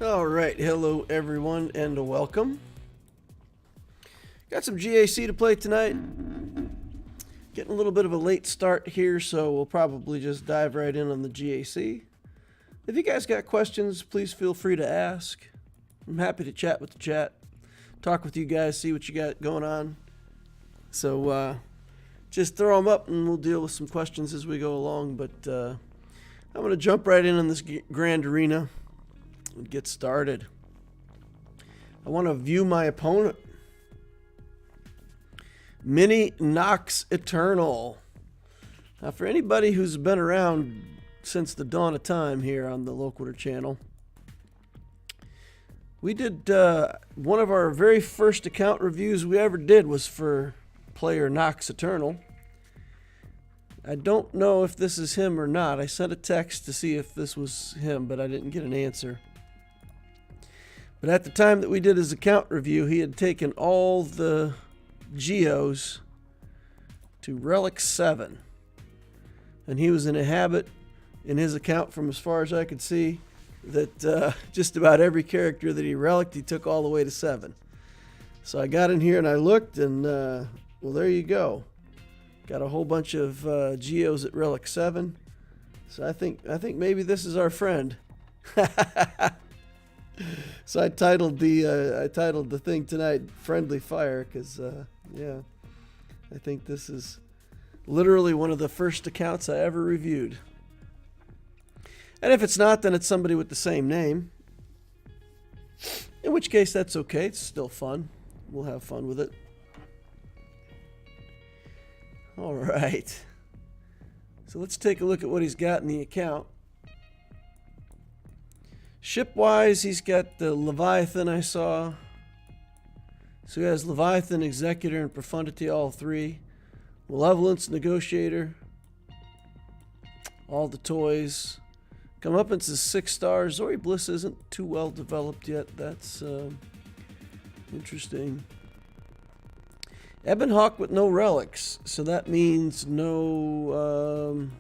All right, hello everyone and welcome. Got some GAC to play tonight. Getting a little bit of a late start here, so we'll probably just dive right in on the GAC. If you guys got questions, please feel free to ask. I'm happy to chat with the chat, talk with you guys, see what you got going on. So just throw them up and we'll deal with some questions as we go along. But I'm going to jump right in on this grand arena and get started. I want to view my opponent. Mini Nox Eternal. Now, for anybody who's been around since the dawn of time here on the Loquitur channel, we did one of our very first account reviews we ever did was for player Nox Eternal. I don't know if this is him or not. I sent a text to see if this was him, but I didn't get an answer. But at the time that we did his account review, he had taken all the Geos to Relic 7. And he was in a habit in his account, from as far as I could see, that just about every character that he relicked, he took all the way to 7. So I got in here and I looked, and well, there you go. Got a whole bunch of Geos at Relic 7. So I think maybe this is our friend. So I titled the thing tonight "Friendly Fire" because yeah, I think this is literally one of the first accounts I ever reviewed. And if it's not, then it's somebody with the same name. In which case, that's okay. It's still fun. We'll have fun with it. All right. So let's take a look at what he's got in the account. Ship-wise, he's got the Leviathan I saw. So he has Leviathan, Executor, and Profundity, all three. Malevolence, Negotiator. All the toys. Comeuppance is 6 stars. Zori Bliss isn't too well developed yet. That's interesting. Ebon Hawk with no relics. So that means no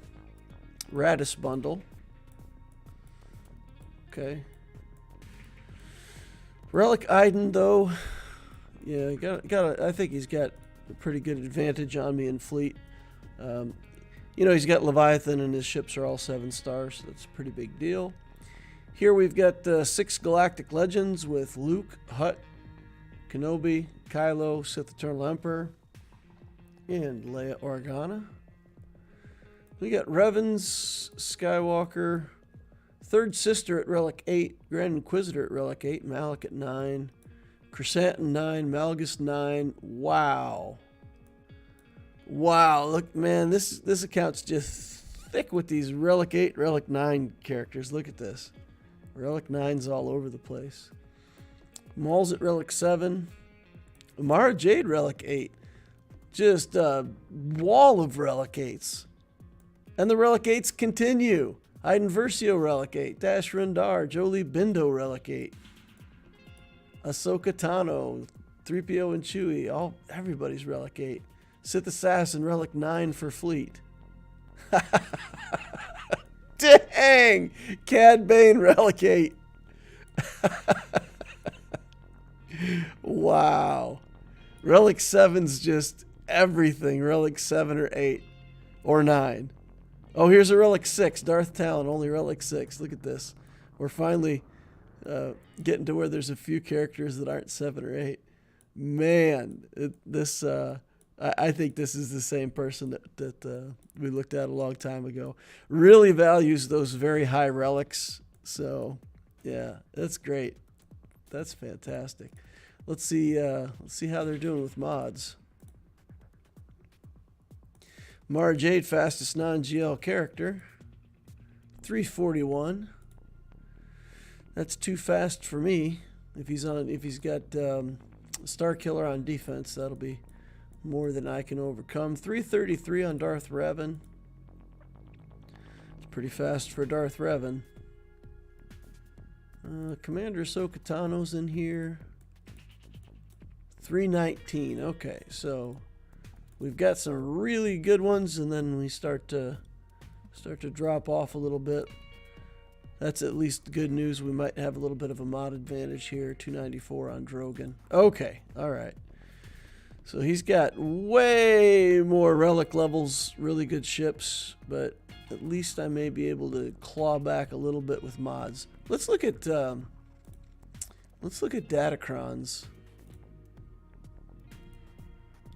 Radis bundle. Okay. Relic Iden, though, yeah, I think he's got a pretty good advantage on me in fleet. You know, he's got Leviathan and his ships are all 7 stars, so that's a pretty big deal. Here we've got 6 Galactic Legends with Luke, Hutt, Kenobi, Kylo, Sith Eternal Emperor, and Leia Organa. We got Revans, Skywalker, Third Sister at Relic 8, Grand Inquisitor at Relic 8, Malak at 9, Krrsantan 9, Malgus 9. Wow. Wow, look, man, this account's just thick with these Relic 8, Relic 9 characters. Look at this. Relic 9's all over the place. Maul's at Relic 7. Mara Jade Relic 8. Just a wall of Relic 8s. And the Relic 8s continue. Iden Versio Relic 8, Dash Rendar, Jolie Bindo Relic 8, Ahsoka Tano, 3PO and Chewie, everybody's Relic 8. Sith Assassin Relic 9 for Fleet. Dang! Cad Bane Relic 8. Wow. Relic 7's just everything. Relic 7 or 8 or 9. Oh, here's a Relic 6. Darth Talon, only Relic 6. Look at this. We're finally getting to where there's a few characters that aren't 7 or 8. Man, I think this is the same person that we looked at a long time ago. Really values those very high relics. So, yeah, that's great. That's fantastic. Let's see how they're doing with mods. Mara Jade, fastest non-GL character. 341. That's too fast for me. If he's got Star Killer on defense, that'll be more than I can overcome. 333 on Darth Revan. It's pretty fast for Darth Revan. Commander Ahsoka Tano's in here. 319. Okay, so we've got some really good ones, and then we start to drop off a little bit. That's at least good news. We might have a little bit of a mod advantage here. 294 on Drogon. Okay, all right. So he's got way more relic levels, really good ships, but at least I may be able to claw back a little bit with mods. Let's look at datacrons.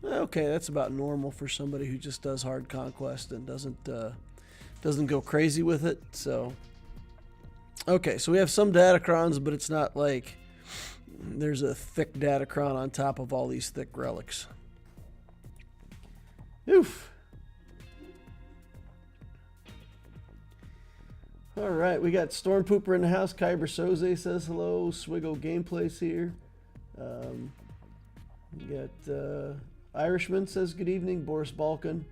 Okay, that's about normal for somebody who just does hard conquest and doesn't go crazy with it. So, okay, so we have some datacrons, but it's not like there's a thick datacron on top of all these thick relics. Oof. All right, we got Storm Pooper in the house. Kyber Soze says hello. Swgoh Gameplays here. We got Irishman says good evening. Boris Balkan.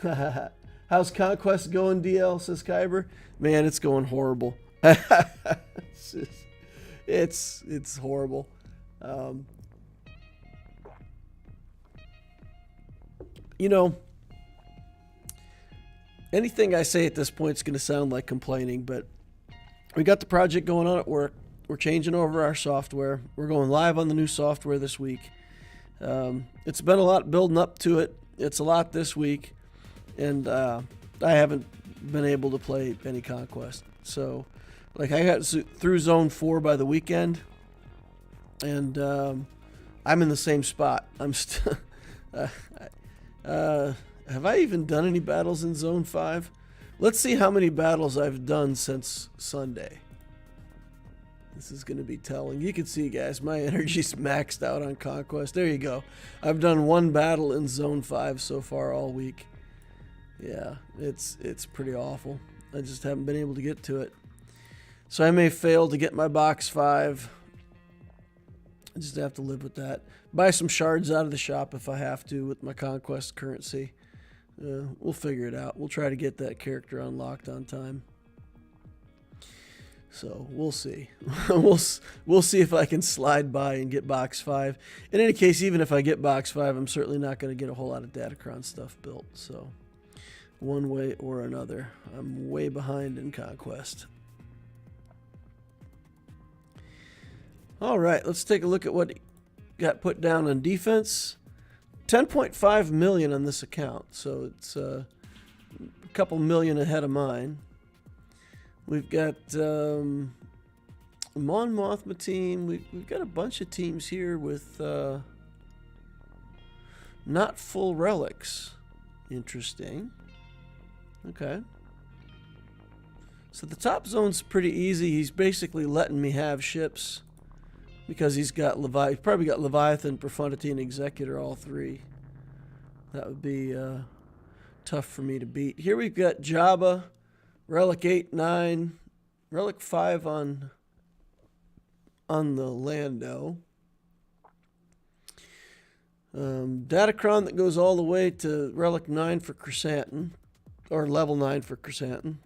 How's Conquest going, DL, says Kyber. Man, it's going horrible. It's horrible. You know, anything I say at this point is going to sound like complaining, but we got the project going on at work. We're changing over our software. We're going live on the new software this week. It's been a lot building up to it. It's a lot this week, and I haven't been able to play any Conquest. So, like, I got through Zone 4 by the weekend, and I'm in the same spot. I'm still... have I even done any battles in Zone 5? Let's see how many battles I've done since Sunday. This is going to be telling. You can see, guys, my energy's maxed out on Conquest. There you go. I've done one battle in Zone 5 so far all week. Yeah, it's pretty awful. I just haven't been able to get to it. So I may fail to get my box 5. I just have to live with that. Buy some shards out of the shop if I have to with my Conquest currency. We'll figure it out. We'll try to get that character unlocked on time. So we'll see. we'll see if I can slide by and get box 5. In any case, even if I get box 5, I'm certainly not going to get a whole lot of datacron stuff built. So one way or another, I'm way behind in Conquest. All right, let's take a look at what got put down on defense. 10.5 million on this account, so it's a couple million ahead of mine. We've got Mon Mothma team. We've got a bunch of teams here with not full relics. Interesting. Okay. So the top zone's pretty easy. He's basically letting me have ships because he's got he's probably got Leviathan, Profundity, and Executor, all three. That would be tough for me to beat. Here we've got Jabba, Relic 8, 9, Relic 5 on the Lando. Datacron that goes all the way to Relic 9 for Krrsantan, or level 9 for Krrsantan.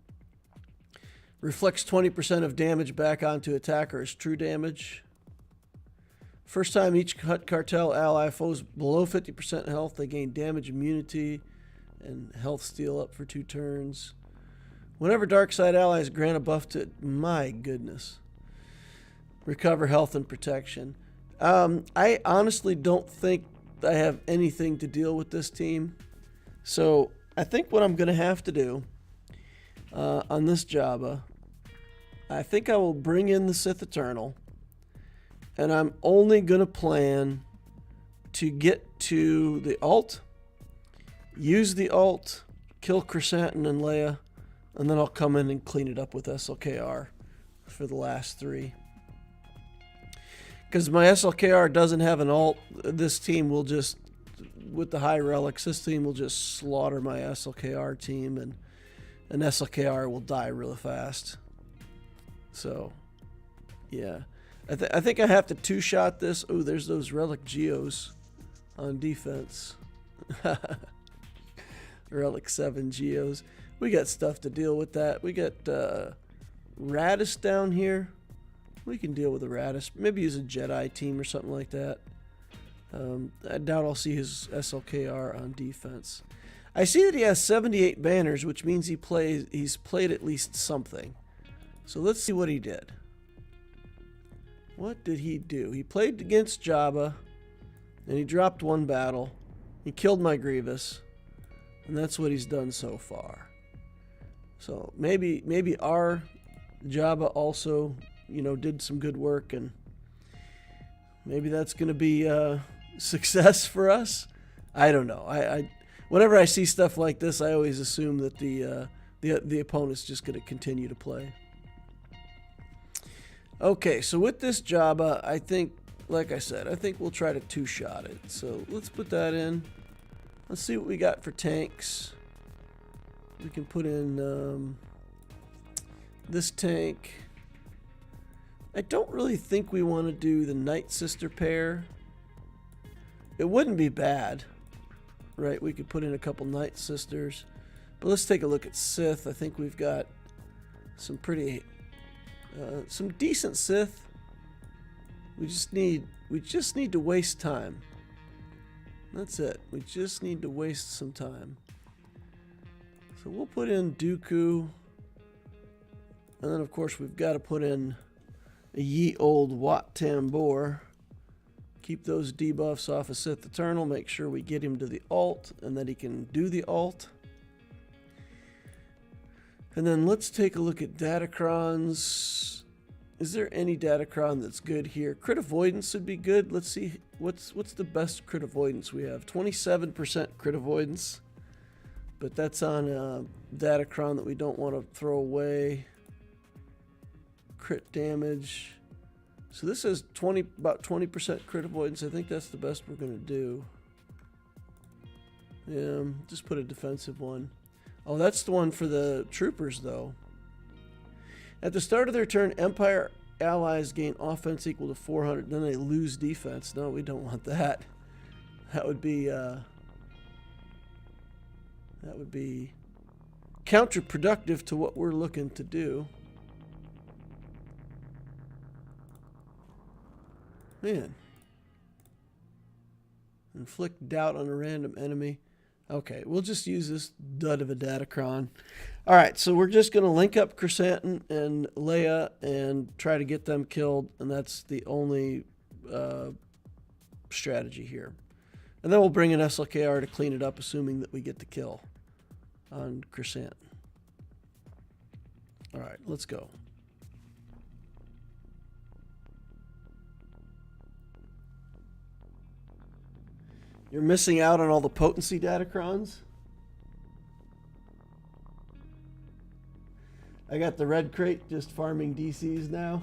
Reflects 20% of damage back onto attacker as true damage. First time each Hutt Cartel ally foes below 50% health, they gain damage immunity and health steal up for 2 turns. Whenever dark side allies grant a buff to... My goodness. Recover health and protection. I honestly don't think I have anything to deal with this team. So I think what I'm going to have to do on this Jabba, I think I will bring in the Sith Eternal. And I'm only going to plan to get to the ult, use the ult, kill Krrsantan and Leia, and then I'll come in and clean it up with SLKR for the last 3. Because my SLKR doesn't have an ult, this team will just, with the high relics, this team will just slaughter my SLKR team, and an SLKR will die really fast. So, yeah. I think I have to 2-shot this. Oh, there's those relic Geos on defense. Relic 7 Geos. We got stuff to deal with that. We got Radis down here. We can deal with a Radis. Maybe use a Jedi team or something like that. I doubt I'll see his SLKR on defense. I see that he has 78 banners, which means he's played at least something. So let's see what he did. What did he do? He played against Jabba, and he dropped one battle. He killed my Grievous, and that's what he's done so far. So maybe our Jabba also, you know, did some good work, and maybe that's going to be a success for us. I don't know. Whenever I see stuff like this, I always assume that the opponent's just going to continue to play. Okay, so with this Jabba, I think, like I said, I think we'll try to two-shot it. So let's put that in. Let's see what we got for tanks. We can put in this tank. I don't really think we want to do the Night Sister pair. It wouldn't be bad, right? We could put in a couple Night Sisters. But let's take a look at Sith. I think we've got some pretty... some decent Sith. We just need to waste time. That's it. We just need to waste some time. So we'll put in Dooku. And then of course we've got to put in a ye old Wat Tambor. Keep those debuffs off of Sith Eternal. Make sure we get him to the alt and that he can do the alt. And then let's take a look at datacrons. Is there any datacron that's good here? Crit avoidance would be good. Let's see what's the best crit avoidance we have. 27% crit avoidance, but that's on a datacron that we don't want to throw away. Crit damage. So this is about 20% crit avoidance. I think that's the best we're gonna do. Yeah, just put a defensive one. Oh, that's the one for the troopers, though. At the start of their turn, Empire allies gain offense equal to 400. Then they lose defense. No, we don't want that. That would be counterproductive to what we're looking to do. Man. Inflict doubt on a random enemy. Okay, we'll just use this dud of a datacron. All right, so we're just going to link up Krrsantan and Leia and try to get them killed, and that's the only strategy here. And then we'll bring in SLKR to clean it up, assuming that we get the kill on Krrsantan. All right, let's go. You're missing out on all the potency datacrons. I got the red crate just farming DCs now.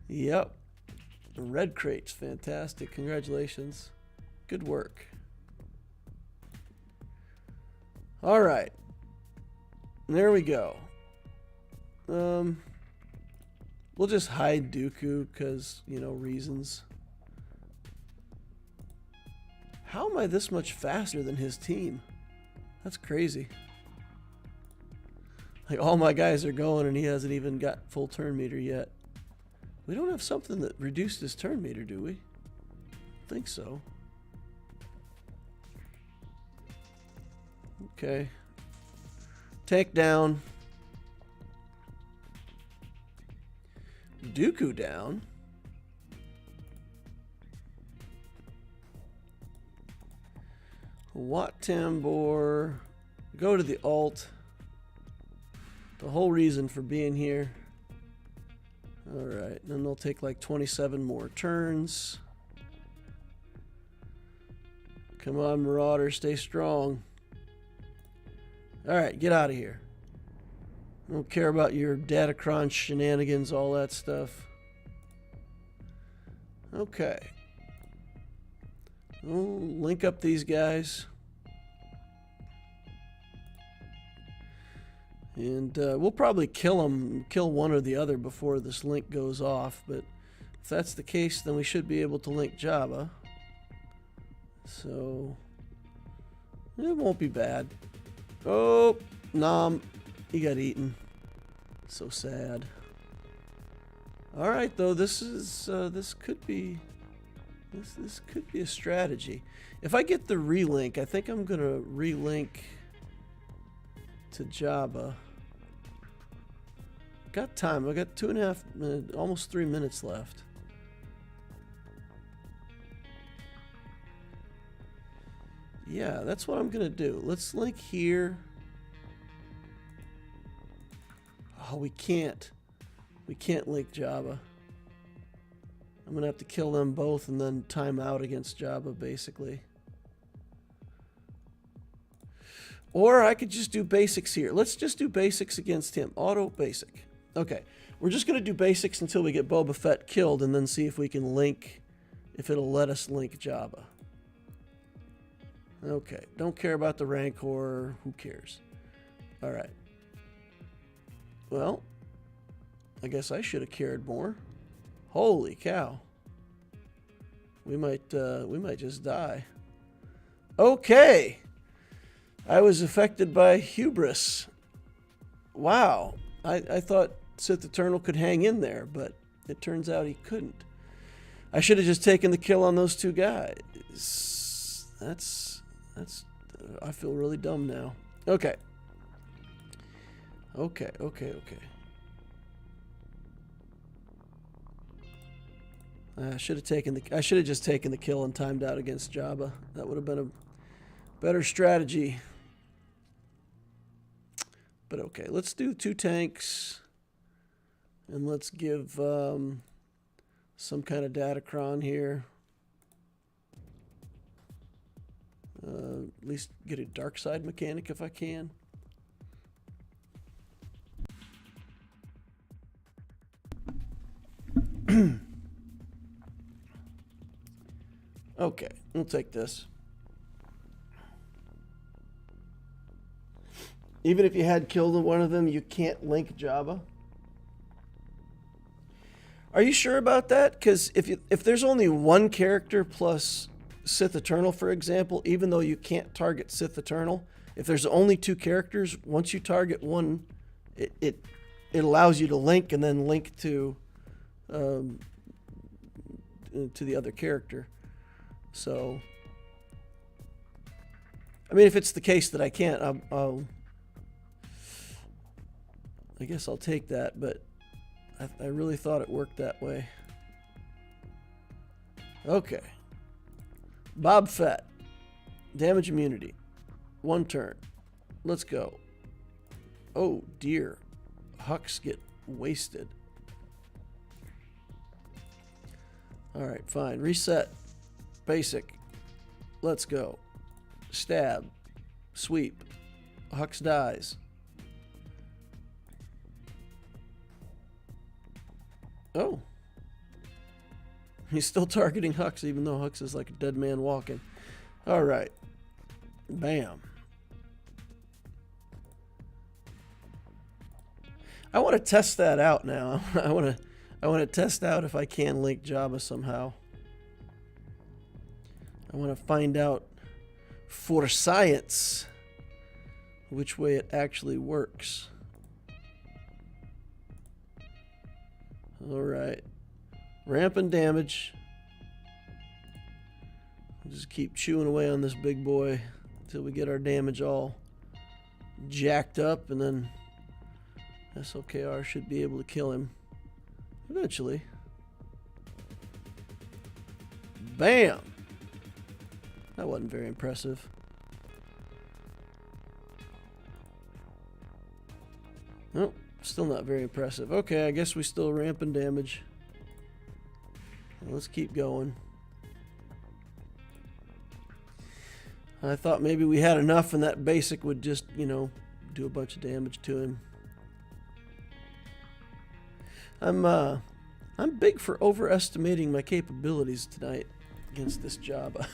Yep. The red crate's fantastic. Congratulations. Good work. All right. There we go. We'll just hide Dooku because, you know, reasons. How am I this much faster than his team? That's crazy. Like, all my guys are going and he hasn't even got full turn meter yet. We don't have something that reduced his turn meter, do we? I think so. Okay. Tank down. Dooku down. Wat Tambor. Go to the alt. The whole reason for being here. Alright, then they'll take like 27 more turns. Come on, Marauder, stay strong. Alright, get out of here. I don't care about your datacron shenanigans, all that stuff. Okay. We'll link up these guys. And we'll probably kill one or the other before this link goes off. But if that's the case, then we should be able to link Jabba. So it won't be bad. Oh, Nom. He got eaten. So sad. All right, though, this could be a strategy. If I get the relink, I think I'm gonna relink to Jabba. Got time. I got 2.5 minutes, almost 3 minutes left. Yeah, that's what I'm gonna do. Let's link here. Oh, we can't. We can't link Jabba. I'm gonna have to kill them both and then time out against Jabba, basically. Or I could just do basics here. Let's just do basics against him. Auto basic. Okay. We're just going to do basics until we get Boba Fett killed and then see if we can link, if it'll let us link Jabba. Okay. Don't care about the Rancor. Who cares? All right. Well, I guess I should have cared more. Holy cow. We might just die. Okay. I was affected by hubris. Wow. I thought Sith Eternal could hang in there, but it turns out he couldn't. I should have just taken the kill on those two guys. That's I feel really dumb now. Okay. Okay. I should have just taken the kill and timed out against Jabba. That would have been a better strategy. But okay, let's do 2 tanks. And let's give some kind of datacron here. At least get a dark side mechanic if I can. Okay, we'll take this. Even if you had killed one of them, you can't link Jabba. Are you sure about that? Because if there's only one character plus Sith Eternal, for example, even though you can't target Sith Eternal, if there's only 2 characters, once you target one, it allows you to link and then link to the other character. So, I mean, if it's the case that I can't, I guess I'll take that, but I really thought it worked that way. Okay. Bob Fett. Damage immunity. 1 turn. Let's go. Oh, dear. Hux get wasted. Alright, fine. Reset. Basic. Let's go. Stab. Sweep. Hux dies. Oh. He's still targeting Hux, even though Hux is like a dead man walking. Alright. Bam. I want to test that out now. I want to test out if I can link Jabba somehow. I want to find out for science which way it actually works. Alright. Rampant damage. We'll just keep chewing away on this big boy until we get our damage all jacked up, and then SOKR should be able to kill him eventually. Bam! That wasn't very impressive. Nope, still not very impressive. Okay, I guess we still ramping damage. Let's keep going. I thought maybe we had enough and that basic would just, you know, do a bunch of damage to him. I'm big for overestimating my capabilities tonight against this Jabba.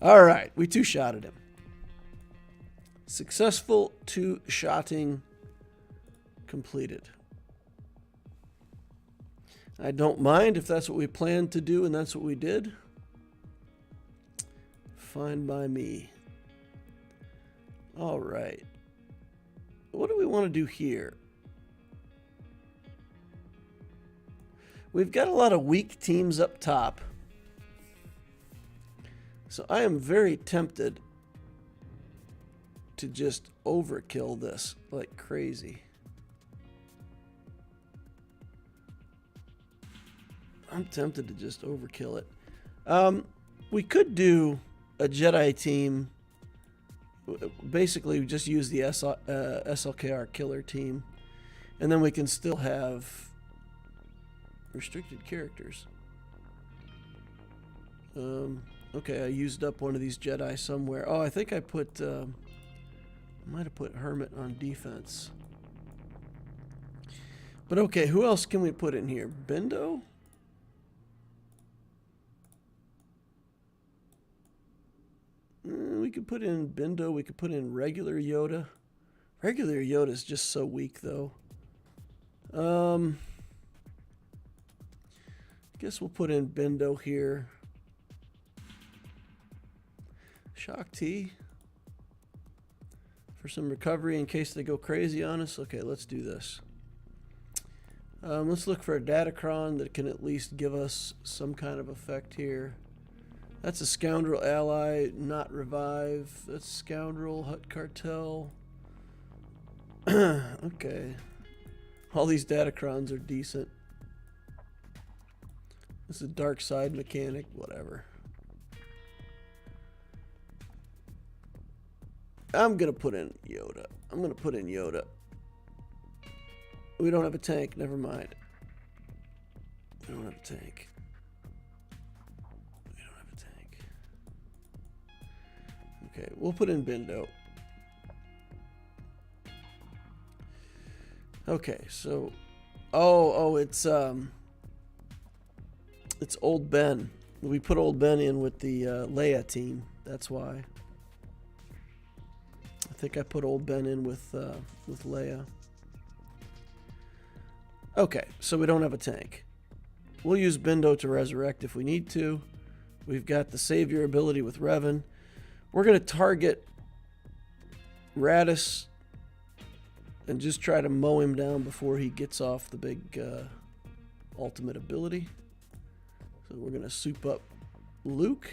Alright, we 2-shotted him. Successful 2-shotting completed. I don't mind if that's what we planned to do and that's what we did. Fine by me. Alright. What do we want to do here? We've got a lot of weak teams up top. So I am very tempted to just overkill this like crazy. I'm tempted to just overkill it. We could do a Jedi team. Basically, just use the SLKR killer team. And then we can still have restricted characters. Okay, I used up one of these Jedi somewhere. Oh, I think I put... I might have put Hermit on defense. But okay, who else can we put in here? Bendo? We could put in Bendo. We could put in regular Yoda. Regular Yoda is just so weak, though. I guess we'll put in Bendo here. Shock T. For some recovery in case they go crazy on us. Okay, let's do this. Let's look for a datacron that can at least give us some kind of effect here. That's a Scoundrel ally, not revive. That's Scoundrel, Hut Cartel. Okay. All these datacrons are decent. This is a dark side mechanic, whatever. I'm going to put in Yoda. I'm going to put in Yoda. We don't have a tank, never mind. We don't have a tank. Okay, we'll put in Bendo. Okay, so it's Old Ben. We put Old Ben in with the Leia team. That's why. I think I put Old Ben in with Leia. Okay, so we don't have a tank. We'll use Bendo to resurrect if we need to. We've got the Savior ability with Revan. We're going to target Radis and just try to mow him down before he gets off the big ultimate ability. So we're going to soup up Luke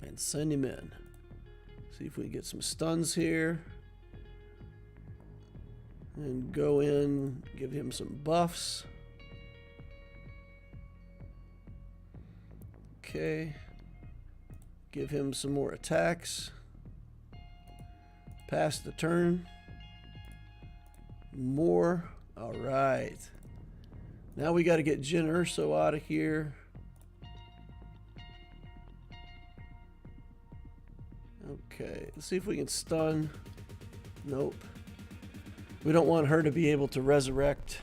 and send him in. See if we can get some stuns here. And go in, give him some buffs. Okay. Give him some more attacks. Pass the turn. More. All right. Now we got to get Jyn Erso out of here. Okay. Let's see if we can stun. Nope. We don't want her to be able to resurrect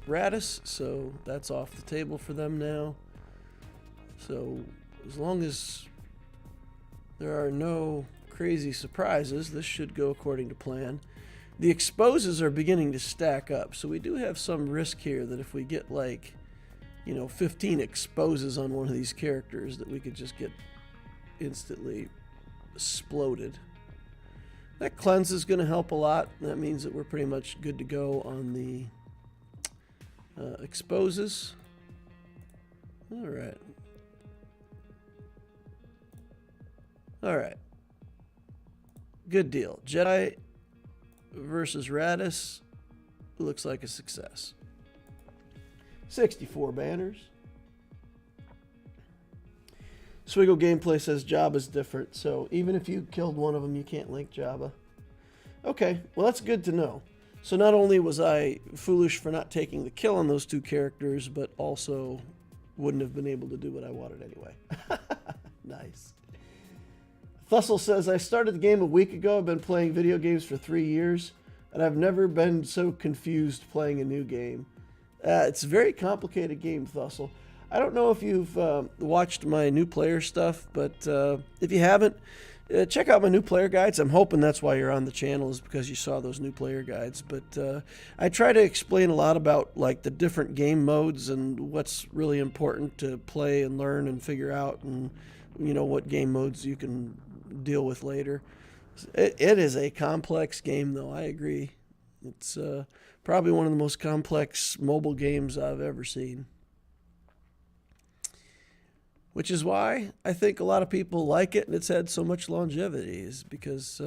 Radis, so that's off the table for them now. So as long as there are no crazy surprises, this should go according to plan. The exposes are beginning to stack up, so we do have some risk here that if we get like, 15 exposes on one of these characters, that we could just get instantly exploded. That cleanse is going to help a lot. That means that we're pretty much good to go on the exposes. All right. All right. Good deal. Jedi versus Radis looks like a success. 64 banners. Swgoh gameplay says Jabba's different, so even if you killed one of them, you can't link Jabba. Okay, well that's good to know. So not only was I foolish for not taking the kill on those two characters, but also wouldn't have been able to do what I wanted anyway. Nice. Thussle says, I started the game a week ago. I've been playing video games for 3 years, and I've never been so confused playing a new game. It's a very complicated game, Thussle. I don't know if you've watched my new player stuff, but if you haven't, check out my new player guides. I'm hoping that's why you're on the channel, is because you saw those new player guides. But I try to explain a lot about like the different game modes and what's really important to play and learn and figure out, and what game modes you can deal with later. It is a complex game, though. I agree. It's probably one of the most complex mobile games I've ever seen. Which is why I think a lot of people like it and it's had so much longevity, is because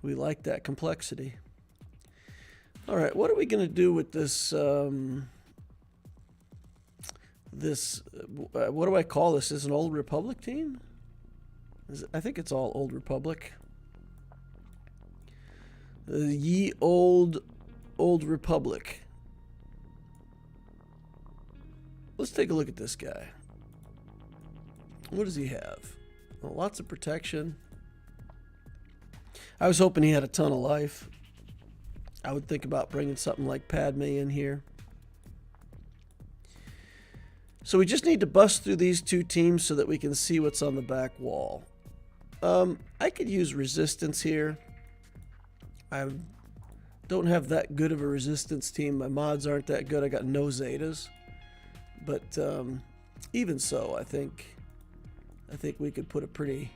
we like that complexity. All right, what are we going to do with this? What do I call this? Is an Old Republic team? I think it's all Old Republic. Ye Old Republic. Let's take a look at this guy. What does he have? Well, lots of protection. I was hoping he had a ton of life. I would think about bringing something like Padme in here. So we just need to bust through these two teams so that we can see what's on the back wall. I could use resistance here. I don't have that good of a resistance team. My mods aren't that good. I got no Zetas. But even so, I think we could put a pretty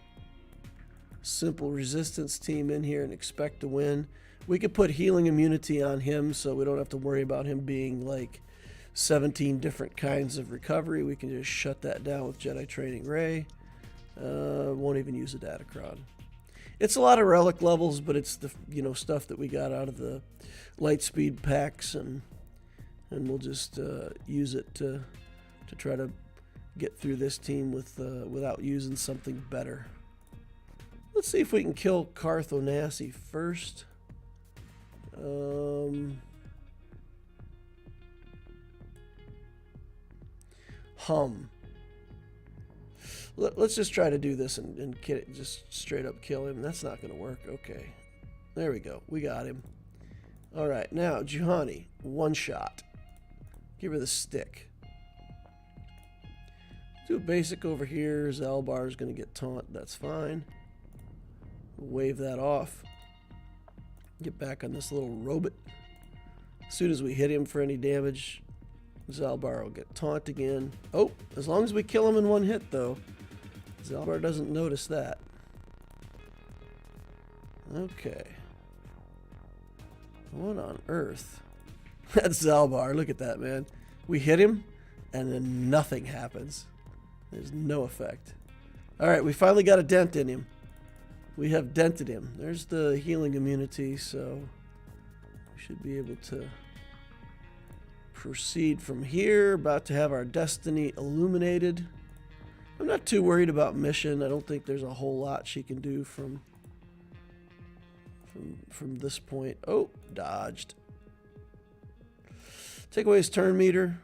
simple resistance team in here and expect to win. We could put healing immunity on him so we don't have to worry about him being like 17 different kinds of recovery. We can just shut that down with Jedi Training Ray. Won't even use a datacron. It's a lot of relic levels, but it's the stuff that we got out of the Lightspeed packs, and we'll just use it to try to get through this team without using something better. Let's see if we can kill Carth Onasi first. Let's just try to do this and just straight up kill him. That's not going to work. Okay. There we go. We got him. All right. Now, Juhani, one shot. Give her the stick. Do a basic over here. Zalbar is going to get taunt. That's fine. Wave that off. Get back on this little robot. As soon as we hit him for any damage, Zalbar will get taunt again. Oh, as long as we kill him in one hit, though. Zalbar doesn't notice that. Okay. What on earth? That's Zalbar. Look at that, man. We hit him, and then nothing happens. There's no effect. All right, we finally got a dent in him. We have dented him. There's the healing immunity, so we should be able to proceed from here. About to have our destiny illuminated. I'm not too worried about mission. I don't think there's a whole lot she can do from this point. Oh, dodged. Take away his turn meter.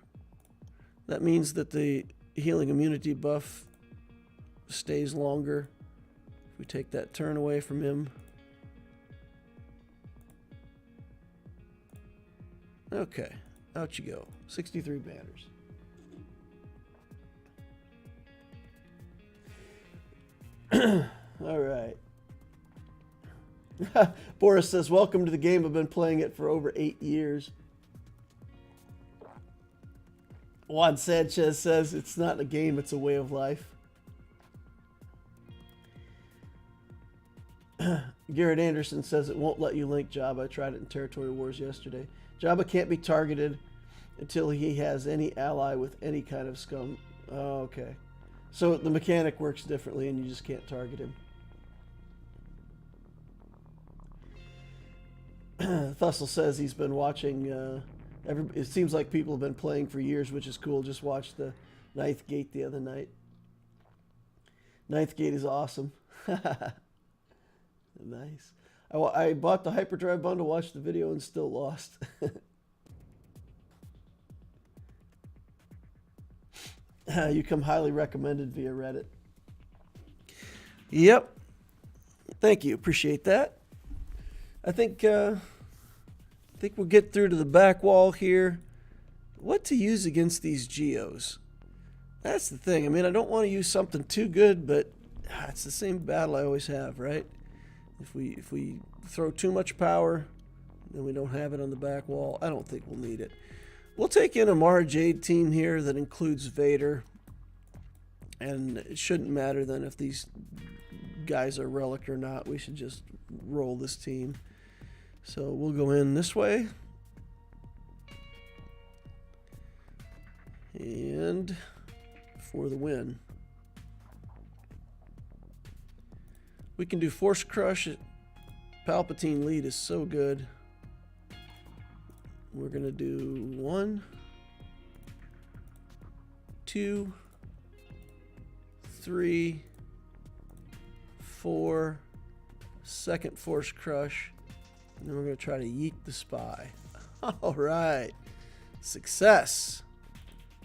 That means that the healing immunity buff stays longer. If we take that turn away from him. Okay, out you go. 63 banners. All right. Boris says, welcome to the game. I've been playing it for over 8 years. Juan Sanchez says, it's not a game, it's a way of life. Garrett Anderson says, it won't let you link Jabba. I tried it in Territory Wars yesterday. Jabba can't be targeted until he has any ally with any kind of scum. Oh, okay. So the mechanic works differently and you just can't target him. Thussel says he's been watching, it seems like people have been playing for years, which is cool. Just watched the Ninth Gate the other night. Ninth Gate is awesome. Nice. I bought the Hyperdrive bundle, watched the video, and still lost. You come highly recommended via Reddit. Yep. Thank you. Appreciate that. I think we'll get through to the back wall here. What to use against these Geos? That's the thing. I mean, I don't want to use something too good, but it's the same battle I always have, right? If we throw too much power, then we don't have it on the back wall. I don't think we'll need it. We'll take in a Mara Jade team here that includes Vader. And it shouldn't matter then if these guys are relic or not. We should just roll this team. So we'll go in this way. And for the win. We can do Force Crush. Palpatine lead is so good. We're going to do 1, 2, 3, 4, second Force Crush, and then we're going to try to yeet the spy. All right. Success.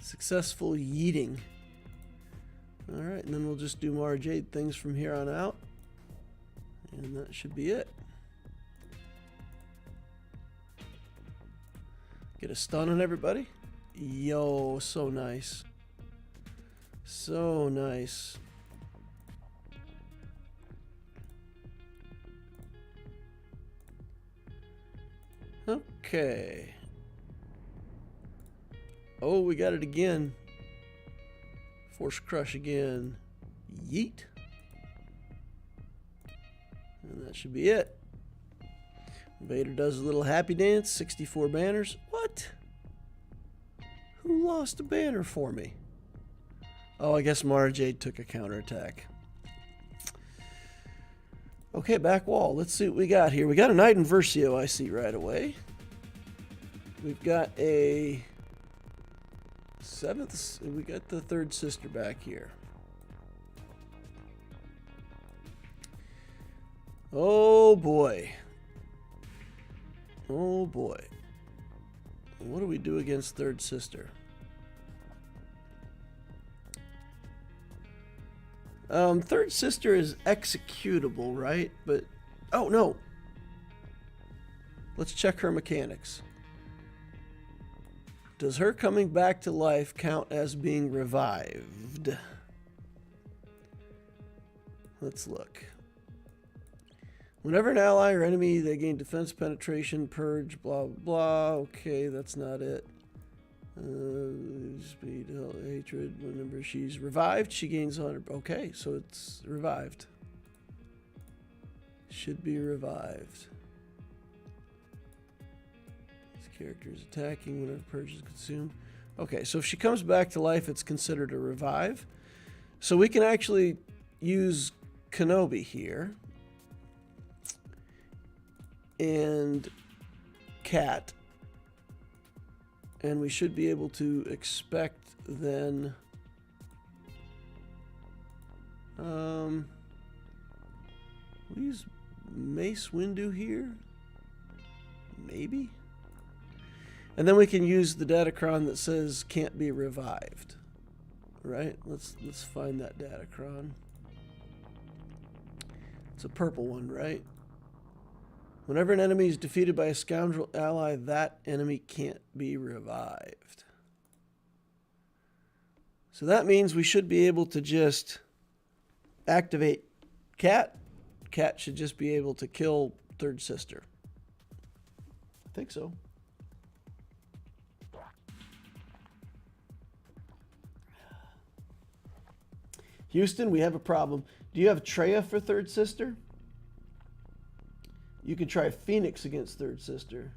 Successful yeeting. All right, and then we'll just do Mara Jade things from here on out. And that should be it. Get a stun on everybody. Yo, so nice. So nice. Okay. Oh, we got it again. Force Crush again. Yeet. And that should be it. Vader does a little happy dance. 64 banners. What? Who lost a banner for me? Oh, I guess Mara Jade took a counterattack. Okay, back wall. Let's see what we got here. We got a Knight in Versio, I see right away. We've got a 7th. We got the 3rd sister back here. Oh boy. Oh boy. What do we do against 3rd sister? 3rd sister is executable, right? But, oh no. Let's check her mechanics. Does her coming back to life count as being revived? Let's look. Whenever an ally or enemy, they gain defense, penetration, purge, blah, blah, blah. Okay, that's not it. Speed, hatred. Whenever she's revived, she gains 100. Okay, so it's revived. Should be revived. This character is attacking whenever purge is consumed. Okay, so if she comes back to life, it's considered a revive. So we can actually use Kenobi here. And Cat. And we should be able to expect then we'll use Mace Windu here. Maybe. And then we can use the datacron that says can't be revived. Right? Let's find that datacron. It's a purple one, right? Whenever an enemy is defeated by a scoundrel ally, that enemy can't be revived. So that means we should be able to just activate Cat. Cat should just be able to kill 3rd sister. I think so. Houston, we have a problem. Do you have Traya for 3rd sister? You can try Phoenix against 3rd sister.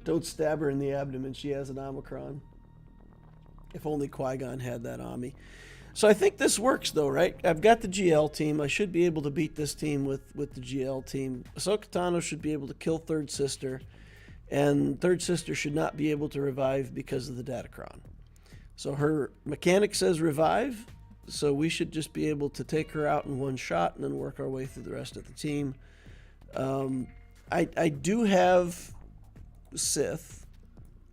Don't stab her in the abdomen. She has an Omicron. If only Qui-Gon had that on me. So I think this works though, right? I've got the GL team. I should be able to beat this team with the GL team. Ahsoka Tano should be able to kill 3rd sister. And 3rd sister should not be able to revive because of the datacron. So her mechanic says revive. So we should just be able to take her out in one shot and then work our way through the rest of the team. I do have Sith.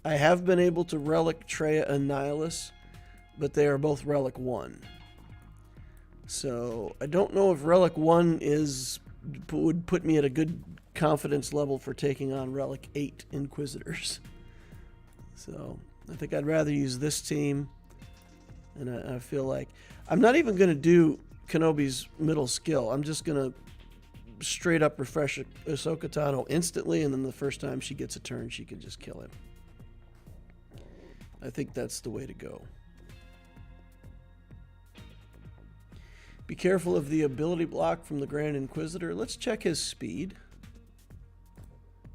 I have been able to relic Traya and Nihilus, but they are both relic 1. So I don't know if relic 1 would put me at a good confidence level for taking on relic 8 Inquisitors. So I think I'd rather use this team. And I feel like I'm not even going to do Kenobi's middle skill. I'm just going to straight up refresh Ahsoka Tano instantly, and then the first time she gets a turn, she can just kill him. I think that's the way to go. Be careful of the ability block from the Grand Inquisitor. Let's check his speed.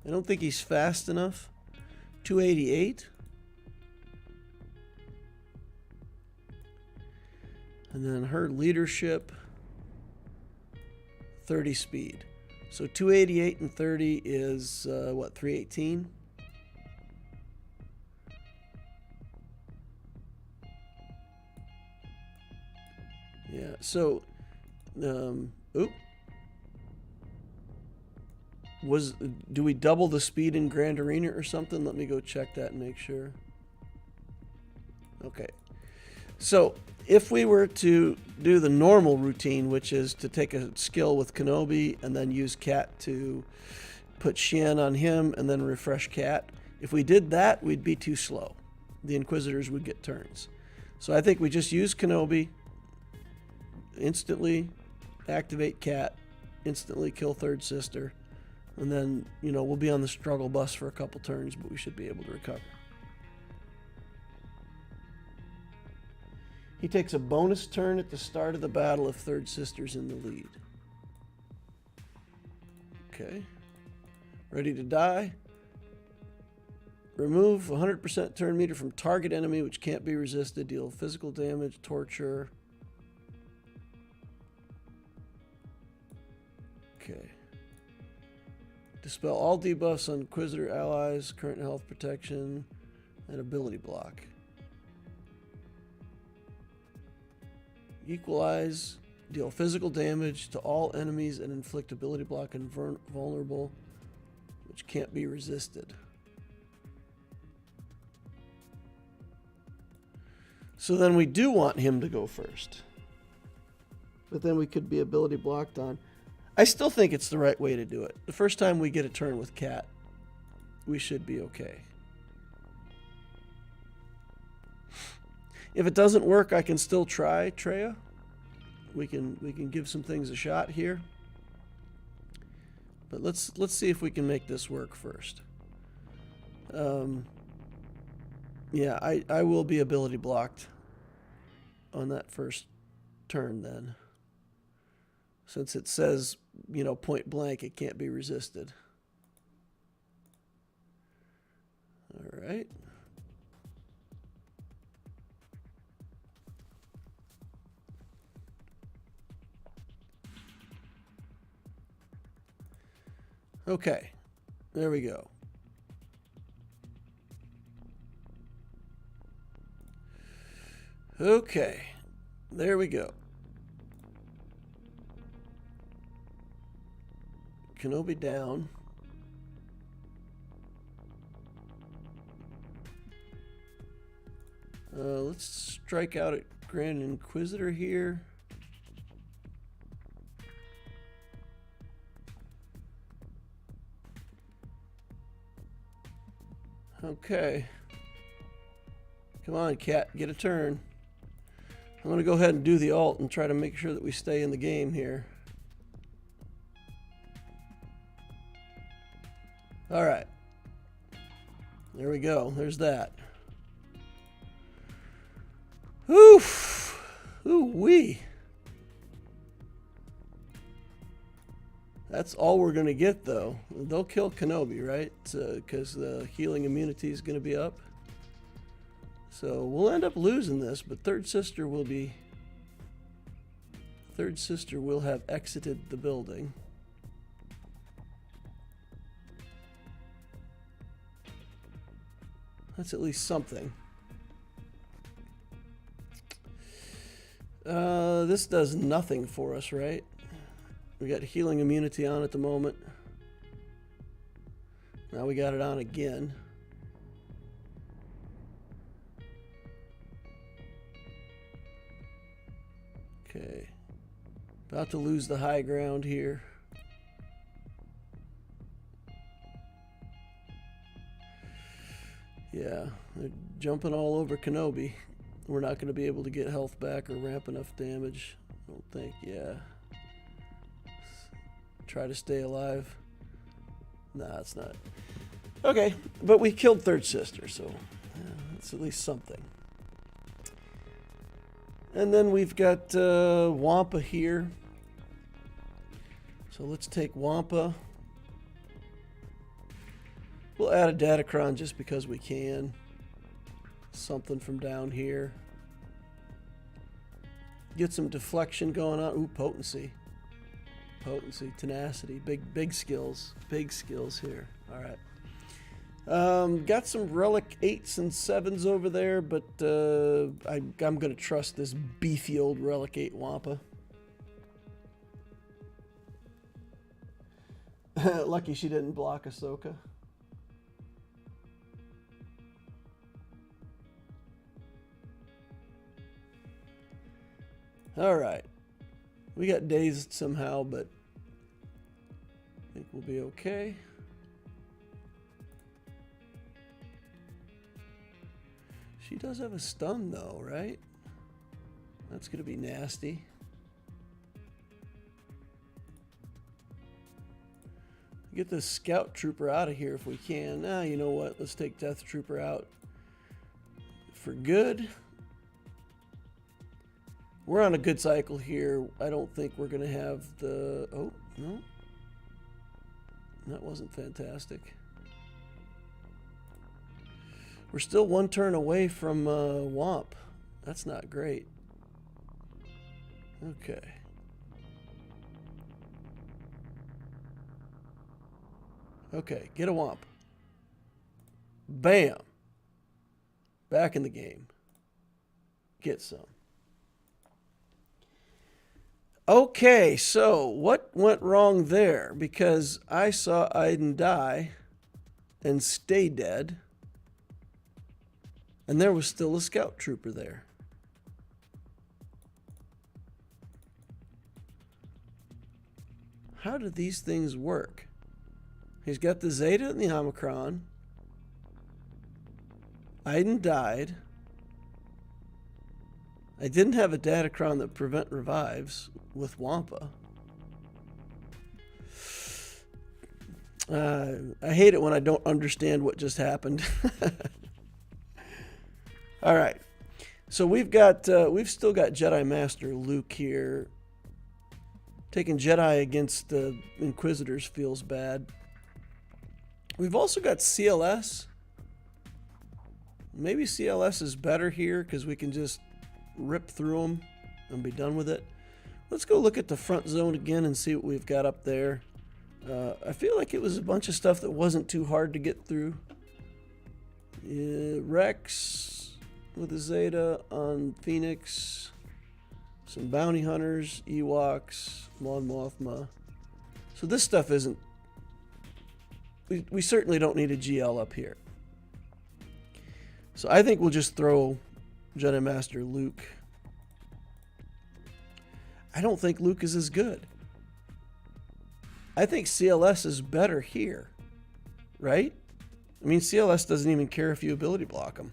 I don't think he's fast enough. 288. And then her leadership, 30 speed. So 288 and 30 is, what, 318? Yeah, so, do we double the speed in Grand Arena or something? Let me go check that and make sure. Okay. So, if we were to do the normal routine, which is to take a skill with Kenobi and then use Cat to put Xian on him and then refresh Cat, if we did that, we'd be too slow. The Inquisitors would get turns. So I think we just use Kenobi, instantly activate Cat, instantly kill Third Sister, and then, you know, we'll be on the struggle bus for a couple turns, but we should be able to recover. He takes a bonus turn at the start of the battle if Third Sister's in the lead. Okay. Ready to die. Remove 100% turn meter from target enemy which can't be resisted. Deal physical damage, torture. Okay. Dispel all debuffs on Inquisitor allies, current health protection, and ability block. Equalize, deal physical damage to all enemies and inflict ability block on vulnerable, which can't be resisted. So then we do want him to go first. But then we could be ability blocked on. I still think it's the right way to do it. The first time we get a turn with Cat, we should be okay. If it doesn't work, I can still try Treya. We can give some things a shot here. But let's see if we can make this work first. Yeah, I will be ability blocked on that first turn then. Since it says, you know, point blank, it can't be resisted. All right. Okay, there we go. Okay, there we go. Kenobi down. Let's strike out at Grand Inquisitor here. Okay. Come on, Cat, get a turn. I'm going to go ahead and do the ult and try to make sure that we stay in the game here. All right. There we go. There's that. Oof. Ooh-wee. That's all we're going to get, though. They'll kill Kenobi, right? Because the healing immunity is going to be up. So we'll end up losing this, but Third Sister will have exited the building. That's at least something. This does nothing for us, right? We got healing immunity on at the moment. Now we got it on again. Okay. About to lose the high ground here. Yeah, they're jumping all over Kenobi. We're not going to be able to get health back or ramp enough damage. I don't think, yeah. Try to stay alive. Nah, it's not. Okay, but we killed Third Sister, so yeah, that's at least something. And then we've got Wampa here. So let's take Wampa. We'll add a datacron just because we can. Something from down here. Get some deflection going on. Ooh, potency. Potency, tenacity, big skills. Big skills here. All right. Got some relic 8s and 7s over there, but I'm going to trust this beefy old relic 8 Wampa. Lucky she didn't block Ahsoka. All right. We got dazed somehow, but I think we'll be okay. She does have a stun, though, right? That's going to be nasty. Get this scout trooper out of here if we can. Nah, you know what? Let's take Death Trooper out for good. We're on a good cycle here. I don't think we're going to have the... Oh, no. That wasn't fantastic. We're still 1 turn away from Womp. That's not great. Okay. Okay, get a Womp. Bam. Back in the game. Get some. Okay, so what went wrong there? Because I saw Iden die and stay dead. And there was still a scout trooper there. How do these things work? He's got the Zeta and the Omicron. Iden died. I didn't have a datacron that prevent revives with Wampa. I hate it when I don't understand what just happened. All right, so we've still got Jedi Master Luke here. Taking Jedi against the Inquisitors feels bad. We've also got CLS. Maybe CLS is better here because we can just rip through them and be done with it. Let's go look at the front zone again and see what we've got up there. I feel like it was a bunch of stuff that wasn't too hard to get through. Rex with a Zeta on Phoenix. Some bounty hunters, Ewoks, Mon Mothma. So this stuff isn't... We certainly don't need a GL up here. So I think we'll just throw Jedi Master Luke. I don't think Luke is as good. I think CLS is better here. Right? I mean, CLS doesn't even care if you ability block them.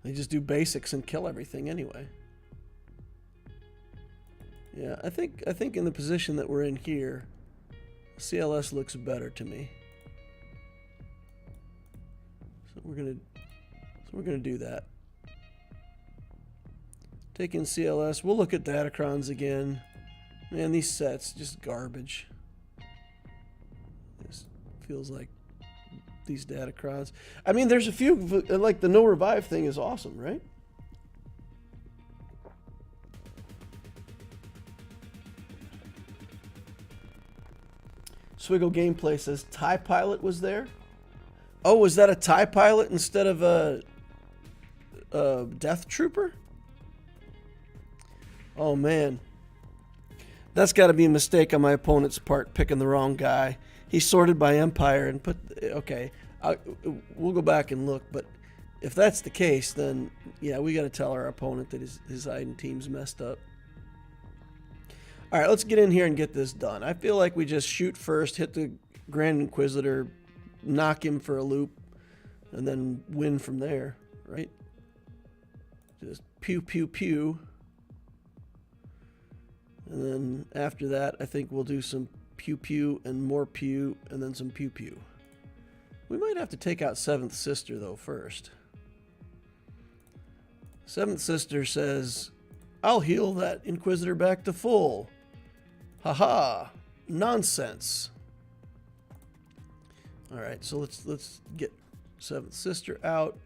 They just do basics and kill everything anyway. Yeah, I think in the position that we're in here, CLS looks better to me. So we're gonna do that. Taking CLS, we'll look at datacrons again. Man, these sets just garbage. This feels like these datacrons. I mean, there's a few, like the no revive thing is awesome, right? Swgoh Gameplay says TIE Pilot was there. Oh, was that a TIE Pilot instead of a Death Trooper? Oh, man. That's got to be a mistake on my opponent's part, picking the wrong guy. He sorted by Empire and put... Okay, we'll go back and look, but if that's the case, then, yeah, we got to tell our opponent that his Iden team's messed up. All right, let's get in here and get this done. I feel like we just shoot first, hit the Grand Inquisitor, knock him for a loop, and then win from there, right? Just pew, pew, pew. And then after that, I think we'll do some pew, pew, and more pew, and then some pew, pew. We might have to take out Seventh Sister, though, first. Seventh Sister says, I'll heal that Inquisitor back to full. Haha, nonsense. All right, so let's get Seventh Sister out.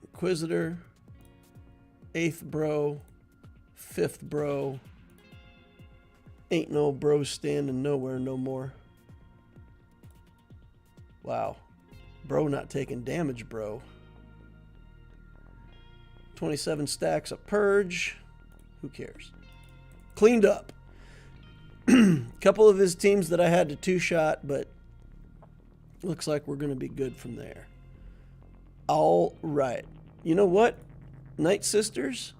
Inquisitor, Eighth Bro, 5th bro. Ain't no bro standing nowhere no more. Wow. Bro not taking damage, bro. 27 stacks of purge. Who cares? Cleaned up. Couple of his teams that I had to two-shot, but looks like we're going to be good from there. All right. You know what? Night Sisters,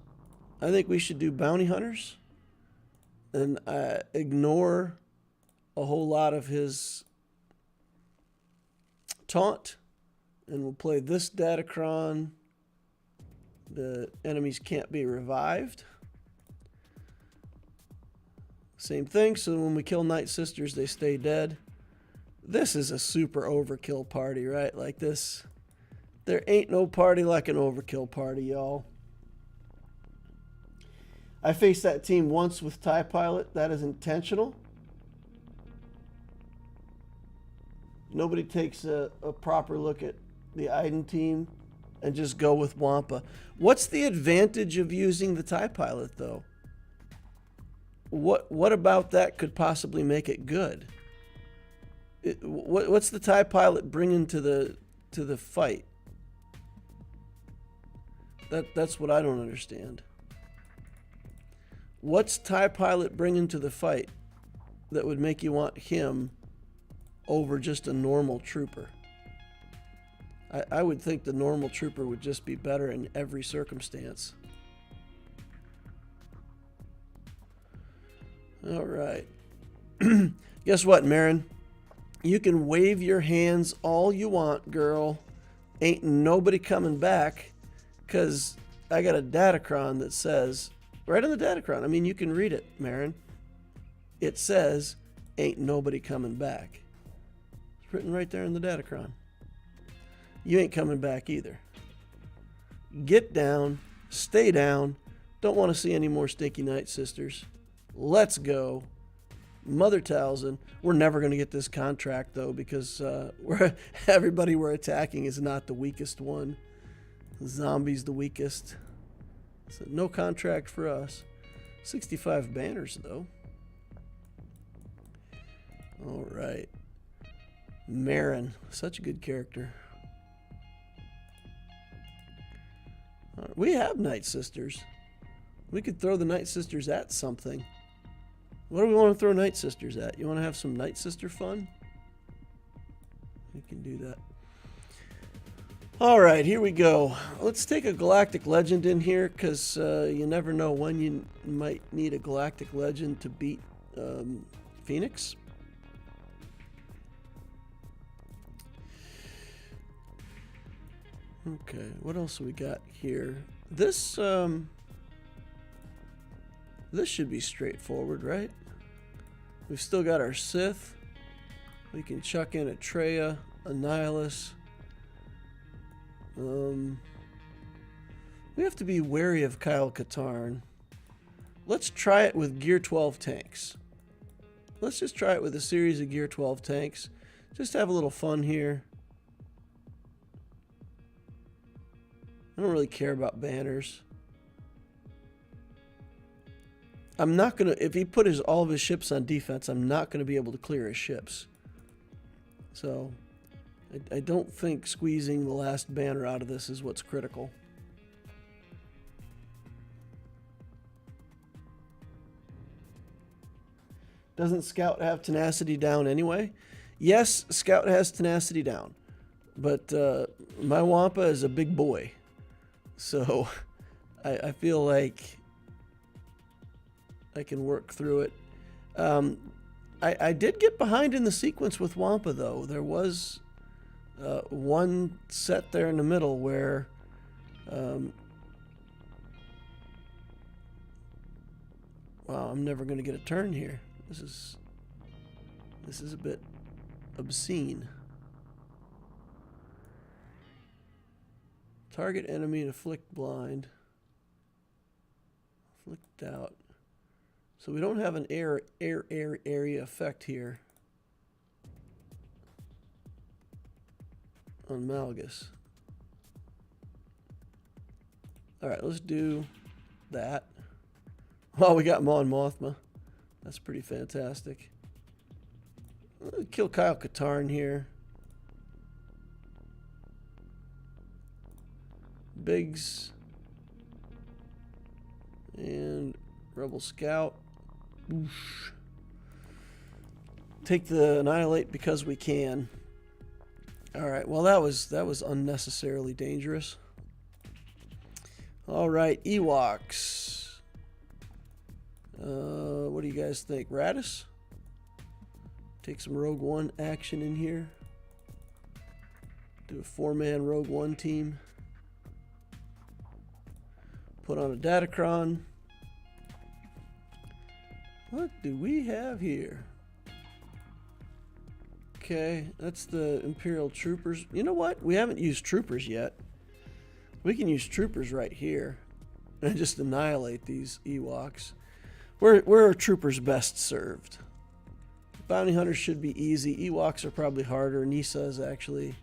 I think we should do bounty hunters and ignore a whole lot of his taunt, and we'll play this datacron. The enemies can't be revived. Same thing, so when we kill Night Sisters, they stay dead. This is a super overkill party, right? Like this. There ain't no party like an overkill party, y'all. I faced that team once with TIE Pilot. That is intentional. Nobody takes a proper look at the Iden team and just go with Wampa. What's the advantage of using the TIE Pilot, though? What about that could possibly make it good? What's the TIE Pilot bringing to the fight? That's what I don't understand. What's TIE Pilot bringing to the fight that would make you want him over just a normal trooper? I would think the normal trooper would just be better in every circumstance. All right. Guess what, Marin? You can wave your hands all you want, girl. Ain't nobody coming back, because I got a datacron that says, right on the datacron, I mean, you can read it, Marin. It says, ain't nobody coming back. It's written right there in the datacron. You ain't coming back either. Get down, stay down. Don't want to see any more stinky Night Sisters. Let's go. Mother Talzin. We're never going to get this contract, though, because everybody we're attacking is not the weakest one. Zombie's the weakest. So no contract for us. 65 banners, though. All right. Marin. Such a good character. All right. We have Night Sisters. We could throw the Night Sisters at something. What do we want to throw Night Sisters at? You want to have some Night Sister fun? We can do that. All right, here we go. Let's take a Galactic Legend in here, because you never know when you might need a Galactic Legend to beat Phoenix. Okay, what else we got here? This should be straightforward, right? We've still got our Sith. We can chuck in a Traya, a Nihilus. We have to be wary of Kyle Katarn. Let's try it with Gear 12 tanks. Let's just try it with a series of Gear 12 tanks. Just have a little fun here. I don't really care about banners. I'm not going to, if he put all of his ships on defense, I'm not going to be able to clear his ships. So, I don't think squeezing the last banner out of this is what's critical. Doesn't Scout have tenacity down anyway? Yes, Scout has tenacity down. But my Wampa is a big boy. So, I feel like I can work through it. I did get behind in the sequence with Wampa, though. There was one set there in the middle where wow, I'm never going to get a turn here. This is a bit obscene. Target enemy and afflict blind. Afflict doubt. So we don't have an air area effect here on Malgus. All right, let's do that. Oh, we got Mon Mothma. That's pretty fantastic. Kill Kyle Katarn here. Biggs. And Rebel Scout. Oosh. Take the Annihilate because we can. Alright, well that was unnecessarily dangerous. Alright, Ewoks. What do you guys think? Radis? Take some Rogue One action in here. Do a 4-man Rogue One team. Put on a datacron. What do we have here? Okay, that's the Imperial Troopers. You know what? We haven't used Troopers yet. We can use Troopers right here and just annihilate these Ewoks. Where are Troopers best served? Bounty Hunters should be easy. Ewoks are probably harder. Nisa is actually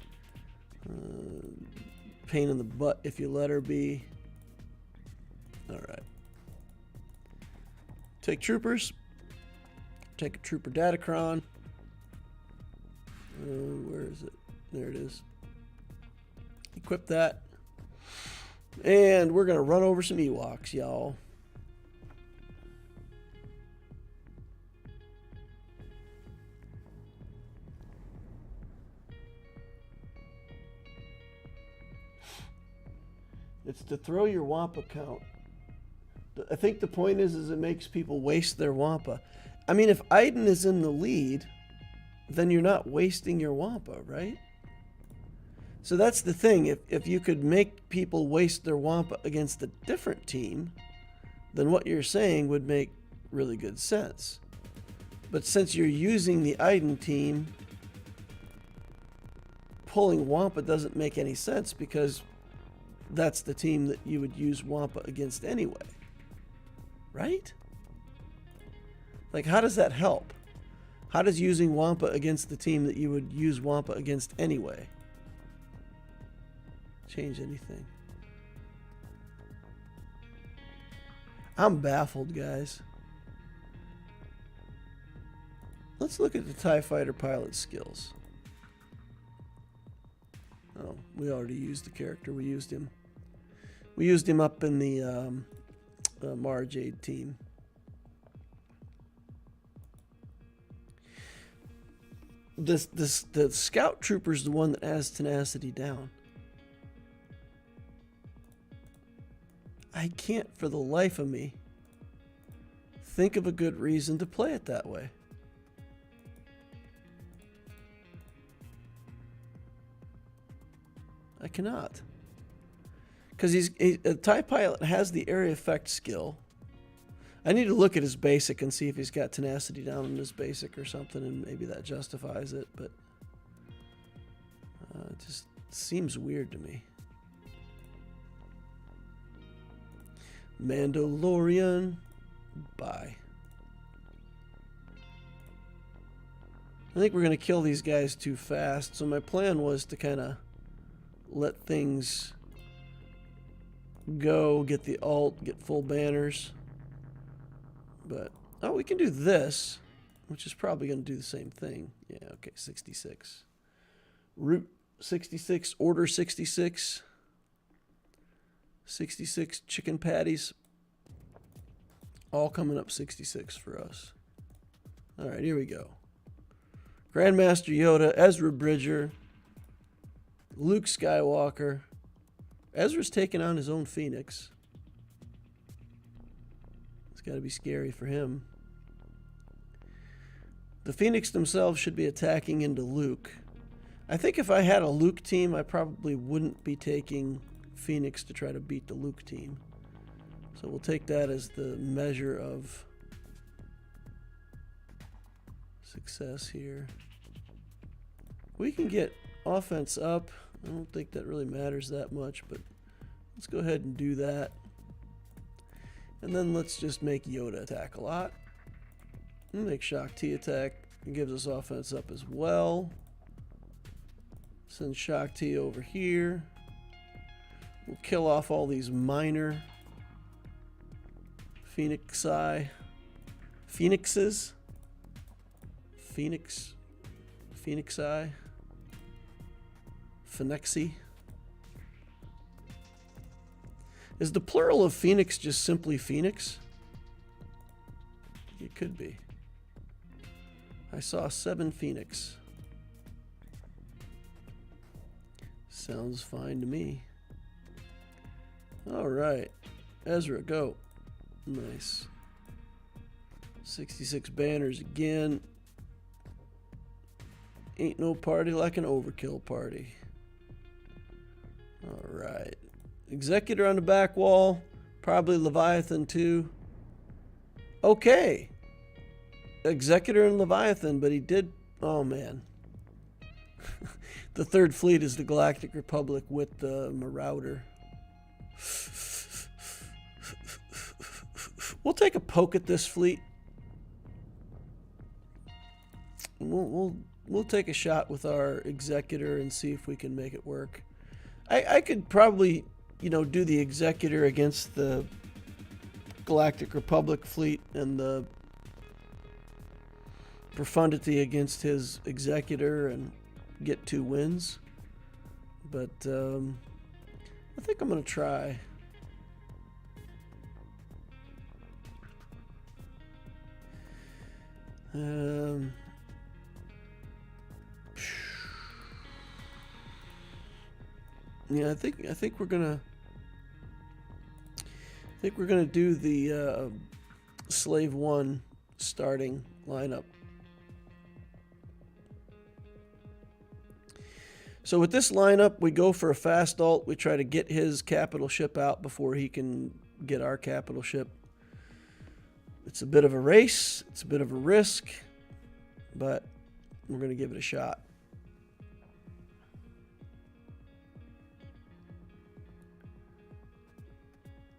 pain in the butt if you let her be. Alright. Take Troopers. Take a Trooper Datacron. Where is it? There it is. Equip that. And we're going to run over some Ewoks, y'all. It's to throw your Wampa count. I think the point is it makes people waste their Wampa. I mean, if Iden is in the lead, then you're not wasting your Wampa, right? So that's the thing. If you could make people waste their Wampa against a different team, then what you're saying would make really good sense. But since you're using the Iden team, pulling Wampa doesn't make any sense because that's the team that you would use Wampa against anyway. Right? Like, how does that help? How does using Wampa against the team that you would use Wampa against anyway change anything? I'm baffled, guys. Let's look at the TIE Fighter pilot skills. Oh, we already used the character. We used him. We used him up in the Mara Jade team. The Scout Trooper is the one that has tenacity down. I can't for the life of me think of a good reason to play it that way. I cannot. Because a TIE pilot has the area effect skill. I need to look at his basic and see if he's got tenacity down in his basic or something, and maybe that justifies it, but it just seems weird to me. Mandalorian. Bye. I think we're going to kill these guys too fast, so my plan was to kind of let things go, get the alt, get full banners. But, oh, we can do this, which is probably going to do the same thing. Yeah, okay, 66. Route 66, Order 66. 66 chicken patties. All coming up 66 for us. All right, here we go. Grandmaster Yoda, Ezra Bridger, Luke Skywalker. Ezra's taking on his own Phoenix. It's got to be scary for him. The Phoenix themselves should be attacking into Luke. I think if I had a Luke team, I probably wouldn't be taking Phoenix to try to beat the Luke team. So we'll take that as the measure of success here. We can get offense up. I don't think that really matters that much, but let's go ahead and do that. And then let's just make Yoda attack a lot. We'll make Shaak Ti attack. It gives us offense up as well. Send Shaak Ti over here. We'll kill off all these minor Phoenixi. Phoenixes? Phoenixi? Phoenixi? Is the plural of phoenix just simply phoenix? It could be. I saw 7 phoenix. Sounds fine to me. All right. Ezra, go. Nice. 66 banners again. Ain't no party like an overkill party. All right. Executor on the back wall. Probably Leviathan too. Okay. Executor and Leviathan, but he did... Oh, man. The third fleet is the Galactic Republic with the Marauder. We'll take a poke at this fleet. We'll take a shot with our Executor and see if we can make it work. I could probably, you know, do the Executor against the Galactic Republic fleet and the Profundity against his Executor and get 2 wins. But I think I'm going to try. Yeah, I think we're gonna do the Slave 1 starting lineup. So with this lineup, we go for a fast alt. We try to get his capital ship out before he can get our capital ship. It's a bit of a race. It's a bit of a risk, but we're going to give it a shot.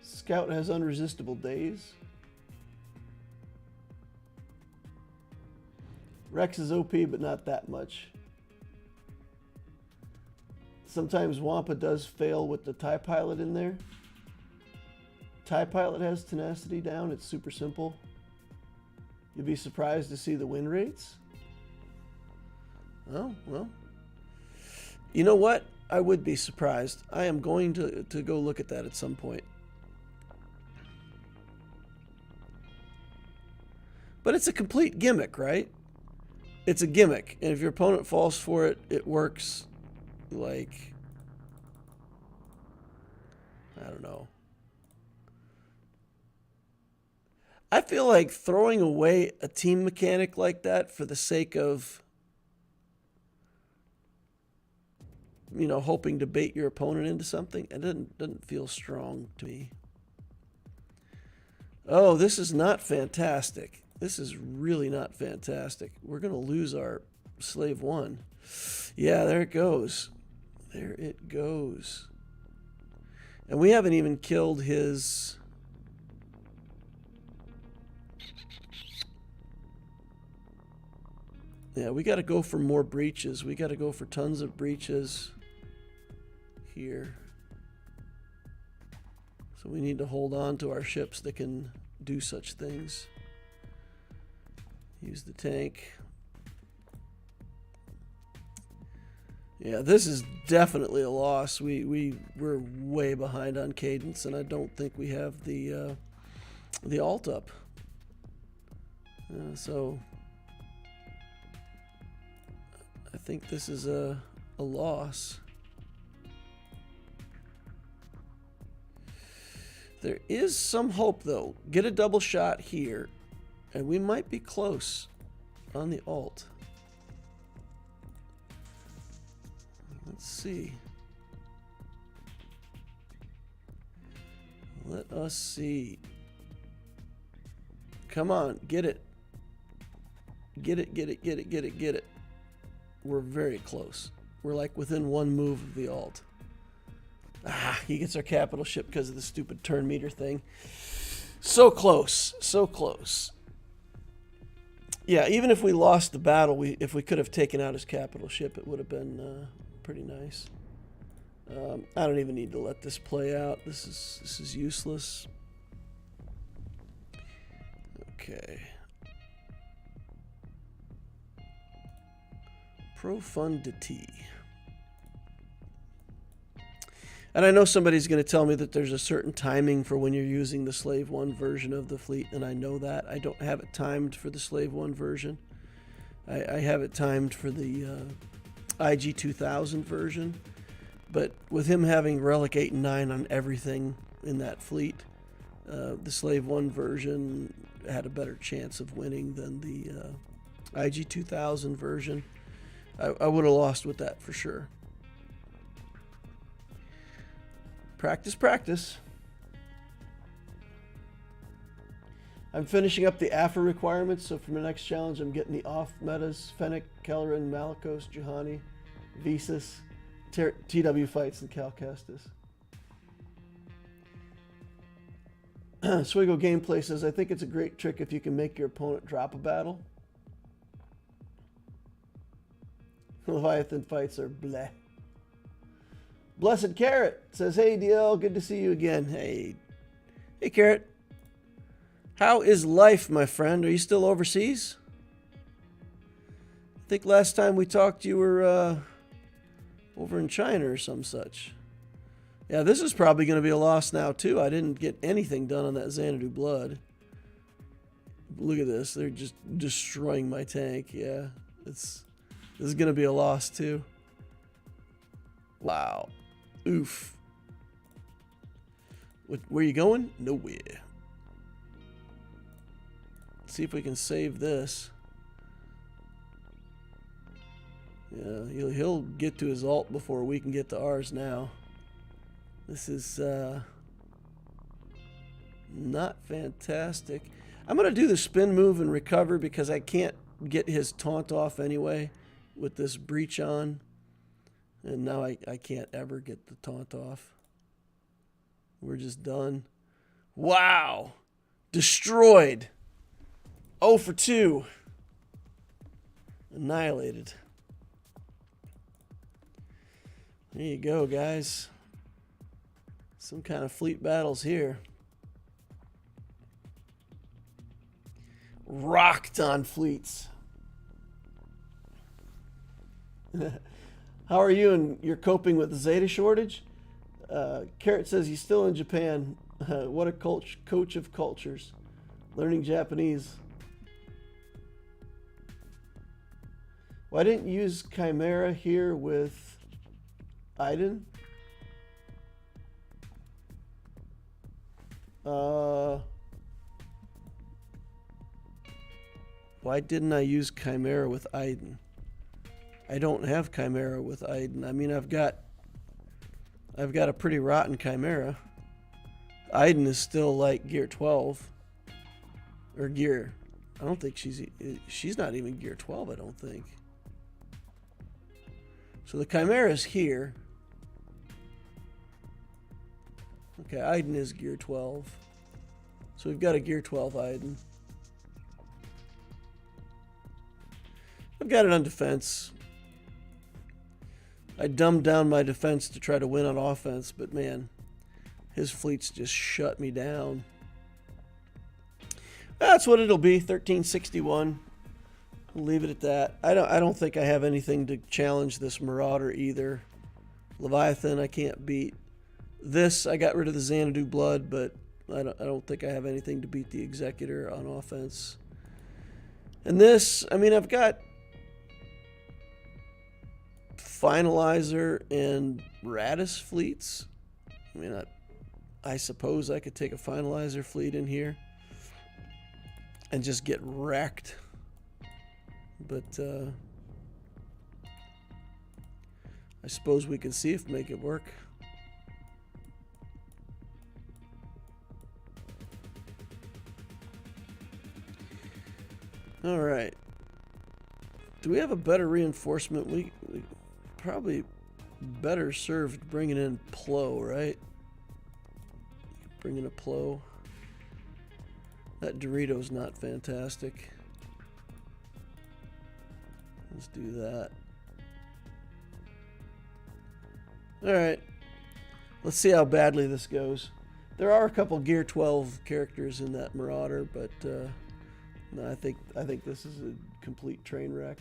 Scout has unresistible days. Rex is OP, but not that much. Sometimes Wampa does fail with the TIE Pilot in there. TIE Pilot has tenacity down. It's super simple. You'd be surprised to see the win rates. Oh, well. You know what? I would be surprised. I am going to go look at that at some point. But it's a complete gimmick, right? It's a gimmick. And if your opponent falls for it, it works like... I don't know. I feel like throwing away a team mechanic like that for the sake of, you know, hoping to bait your opponent into something, it doesn't feel strong to me. Oh, this is not fantastic. This is really not fantastic. We're going to lose our Slave 1. Yeah, there it goes. There it goes. And we haven't even killed his... Yeah, we got to go for more breaches. We got to go for tons of breaches here. So we need to hold on to our ships that can do such things. Use the tank. Yeah, this is definitely a loss. We're way behind on cadence, and I don't think we have the alt up. So I think this is a loss. There is some hope, though. Get a double shot here, and we might be close on the alt. Let's see. Let us see. Come on, get it. Get it, get it, get it, get it, get it. We're very close. We're like within 1 move of the alt. Ah, he gets our capital ship because of the stupid turn meter thing. So close, so close. Yeah, even if we lost the battle, if we could have taken out his capital ship, it would have been pretty nice. I don't even need to let this play out. This is useless. Okay. Profundity. And I know somebody's going to tell me that there's a certain timing for when you're using the Slave 1 version of the fleet, and I know that. I don't have it timed for the Slave 1 version. I have it timed for the IG 2000 version. But with him having Relic 8 and 9 on everything in that fleet, the Slave 1 version had a better chance of winning than the IG 2000 version. I would have lost with that for sure. Practice, practice. I'm finishing up the AFA requirements, so for my next challenge, I'm getting the off metas: Fennec, Kelleran, Malicos, Juhani, Visas, TW fights, and Cal Kestis. Swgoh Gameplay says, I think it's a great trick if you can make your opponent drop a battle. Leviathan fights are bleh. Blessed Carrot says, hey DL, good to see you again. Hey Carrot. How is life, my friend? Are you still overseas? I think last time we talked you were over in China or some such. Yeah, this is probably going to be a loss now too. I didn't get anything done on that Xanadu Blood. Look at this. They're just destroying my tank. Yeah, this is going to be a loss too. Wow. Oof. Where you going? Nowhere. Let's see if we can save this. Yeah, he'll get to his ult before we can get to ours now. This is not fantastic. I'm going to do the spin move and recover because I can't get his taunt off anyway with this breach on. And now I can't ever get the taunt off. We're just done. Wow. Destroyed. 0 for 2. Annihilated. There you go, guys. Some kind of fleet battles here. Rocked on fleets. How are you and you're coping with the Zeta shortage? Carrot says he's still in Japan. What a coach of cultures. Learning Japanese. Why didn't you use Chimera here with Aiden? Why didn't I use Chimera with Aiden? I don't have Chimera with Aiden. I mean, I've got a pretty rotten Chimera. Aiden is still like gear 12 or gear. I don't think she's not even gear 12. I don't think. So the Chimera is here. Okay, Aiden is gear 12. So we've got a gear 12 Aiden. I've got it on defense. I dumbed down my defense to try to win on offense, but man, his fleets just shut me down. That's what it'll be, 1361. We'll leave it at that. I don't think I have anything to challenge this Marauder either. Leviathan I can't beat. This, I got rid of the Xanadu Blood, but I don't think I have anything to beat the Executor on offense. And this, I mean, I've got Finalizer and Radis fleets. I mean, I suppose I could take a Finalizer fleet in here and just get wrecked. But I suppose we can see if make it work. All right. Do we have a better reinforcement? We probably better served bringing in Plo, right? Bringing a Plo. That Dorito's not fantastic. Let's do that. All right. Let's see how badly this goes. There are a couple Gear 12 characters in that Marauder, but No, I think this is a complete train wreck.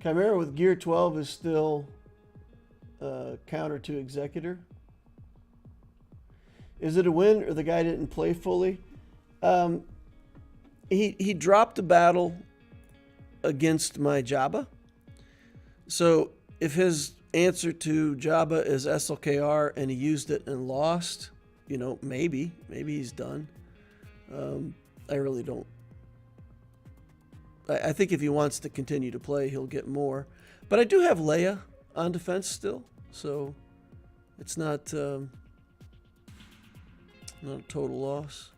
Chimera with gear 12 is still counter to Executor. Is it a win or the guy didn't play fully? He dropped a battle against my Jabba. So if his answer to Jabba is SLKR and he used it and lost, you know, maybe he's done. I really don't. I think if he wants to continue to play, he'll get more. But I do have Leia on defense still, so it's not a total loss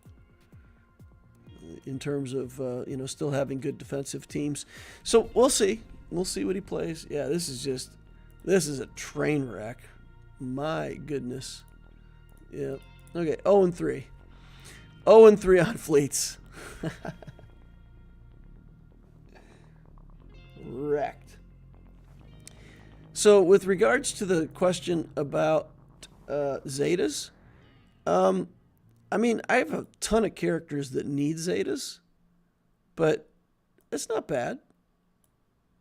in terms of you know, still having good defensive teams. So we'll see. We'll see what he plays. Yeah, this is a train wreck. My goodness. Yeah. Okay. 0-3. 0-3 on fleets. Wrecked. So with regards to the question about Zetas, I mean, I have a ton of characters that need Zetas, but it's not bad.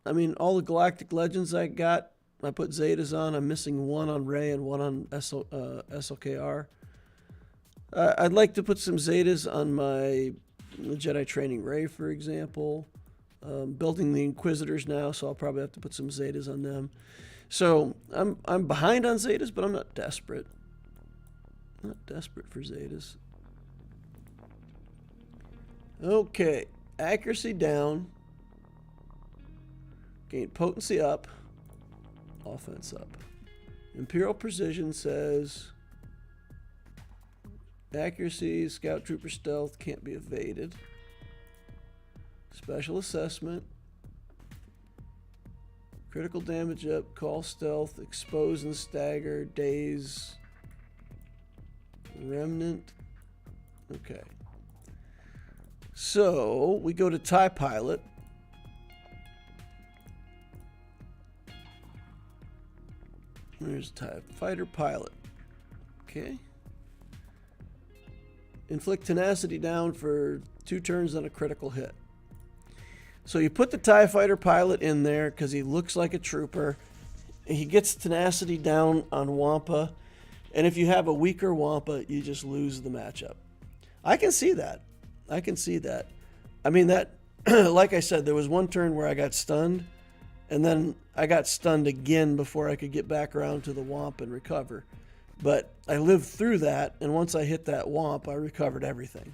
I mean, all the Galactic Legends I got, I put Zetas on. I'm missing one on Rey and one on SLKR. I'd like to put some Zetas on my Jedi Training Rey, for example. Building the Inquisitors now, so I'll probably have to put some Zetas on them. So I'm behind on Zetas, but I'm not desperate. Not desperate for Zetas. Okay, accuracy down. Gain potency up. Offense up. Imperial Precision says accuracy, Scout Trooper Stealth can't be evaded. Special Assessment. Critical damage up, call stealth, expose and stagger, daze, remnant. Okay. So we go to TIE Pilot. There's TIE Fighter Pilot. Okay. Inflict tenacity down for 2 turns on a critical hit. So you put the TIE Fighter Pilot in there because he looks like a trooper. He gets tenacity down on Wampa. And if you have a weaker Wampa, you just lose the matchup. I can see that. I can see that. I mean, that, like I said, there was one turn where I got stunned. And then I got stunned again before I could get back around to the Wamp and recover. But I lived through that. And once I hit that Wamp, I recovered everything.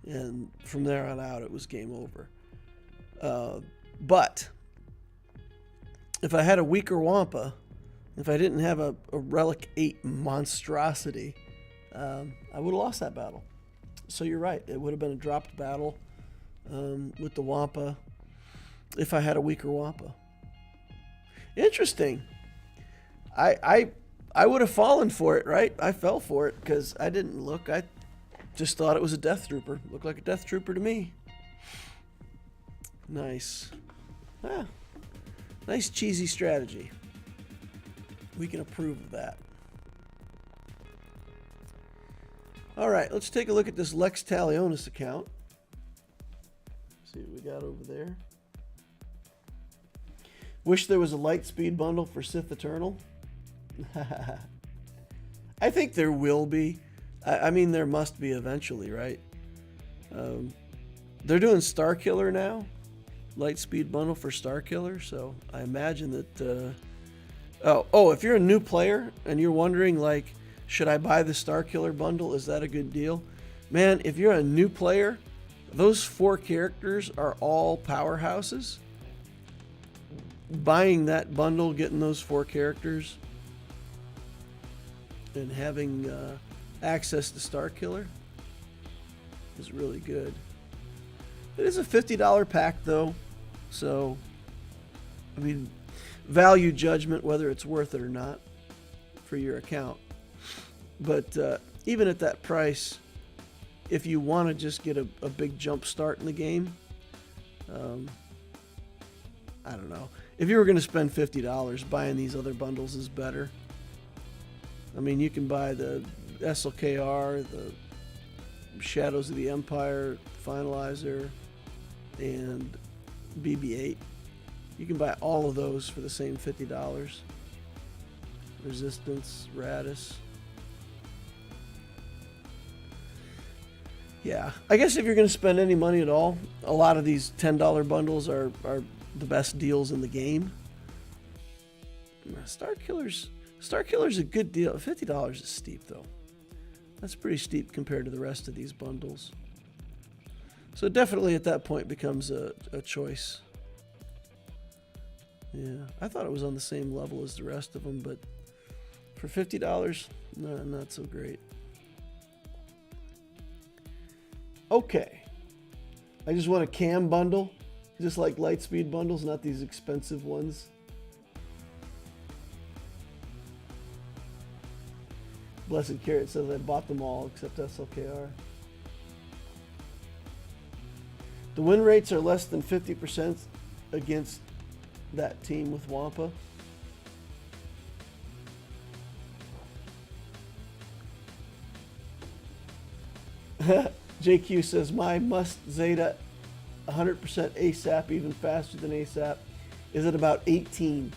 And from there on out, it was game over. But if I had a weaker Wampa, if I didn't have a Relic 8 monstrosity, I would have lost that battle. So you're right. It would have been a dropped battle with the Wampa if I had a weaker Wampa. Interesting. I would have fallen for it, right? I fell for it because I didn't look. I just thought it was a Death Trooper. Looked like a Death Trooper to me. Nice. Ah, nice cheesy strategy. We can approve of that. All right, let's take a look at this Lex Talionis account. See what we got over there. Wish there was a light speed bundle for Sith Eternal. I think there will be. I mean, there must be eventually, right? They're doing Starkiller now. Light speed bundle for Starkiller, so I imagine that if you're a new player and you're wondering, like, should I buy the Starkiller bundle, is that a good deal? Man, if you're a new player, those 4 characters are all powerhouses. Buying that bundle, getting those 4 characters and having access to Starkiller is really good. It is a $50 pack, though, so, I mean, value judgment whether it's worth it or not for your account. But even at that price, if you want to just get a big jump start in the game, I don't know. If you were going to spend $50, buying these other bundles is better. I mean, you can buy the SLKR, the Shadows of the Empire Finalizer and BB-8. You can buy all of those for the same $50. Resistance, Radis. Yeah, I guess if you're going to spend any money at all, a lot of these $10 bundles are the best deals in the game. Starkiller's a good deal. $50 is steep, though. That's pretty steep compared to the rest of these bundles. So it definitely at that point becomes a choice. Yeah, I thought it was on the same level as the rest of them, but for $50, no, not so great. Okay. I just want a cam bundle, just like Lightspeed bundles, not these expensive ones. Blessed Carrot says I bought them all except SLKR. The win rates are less than 50% against that team with Wampa. JQ says my must Zeta 100% ASAP, even faster than ASAP, is at about 18.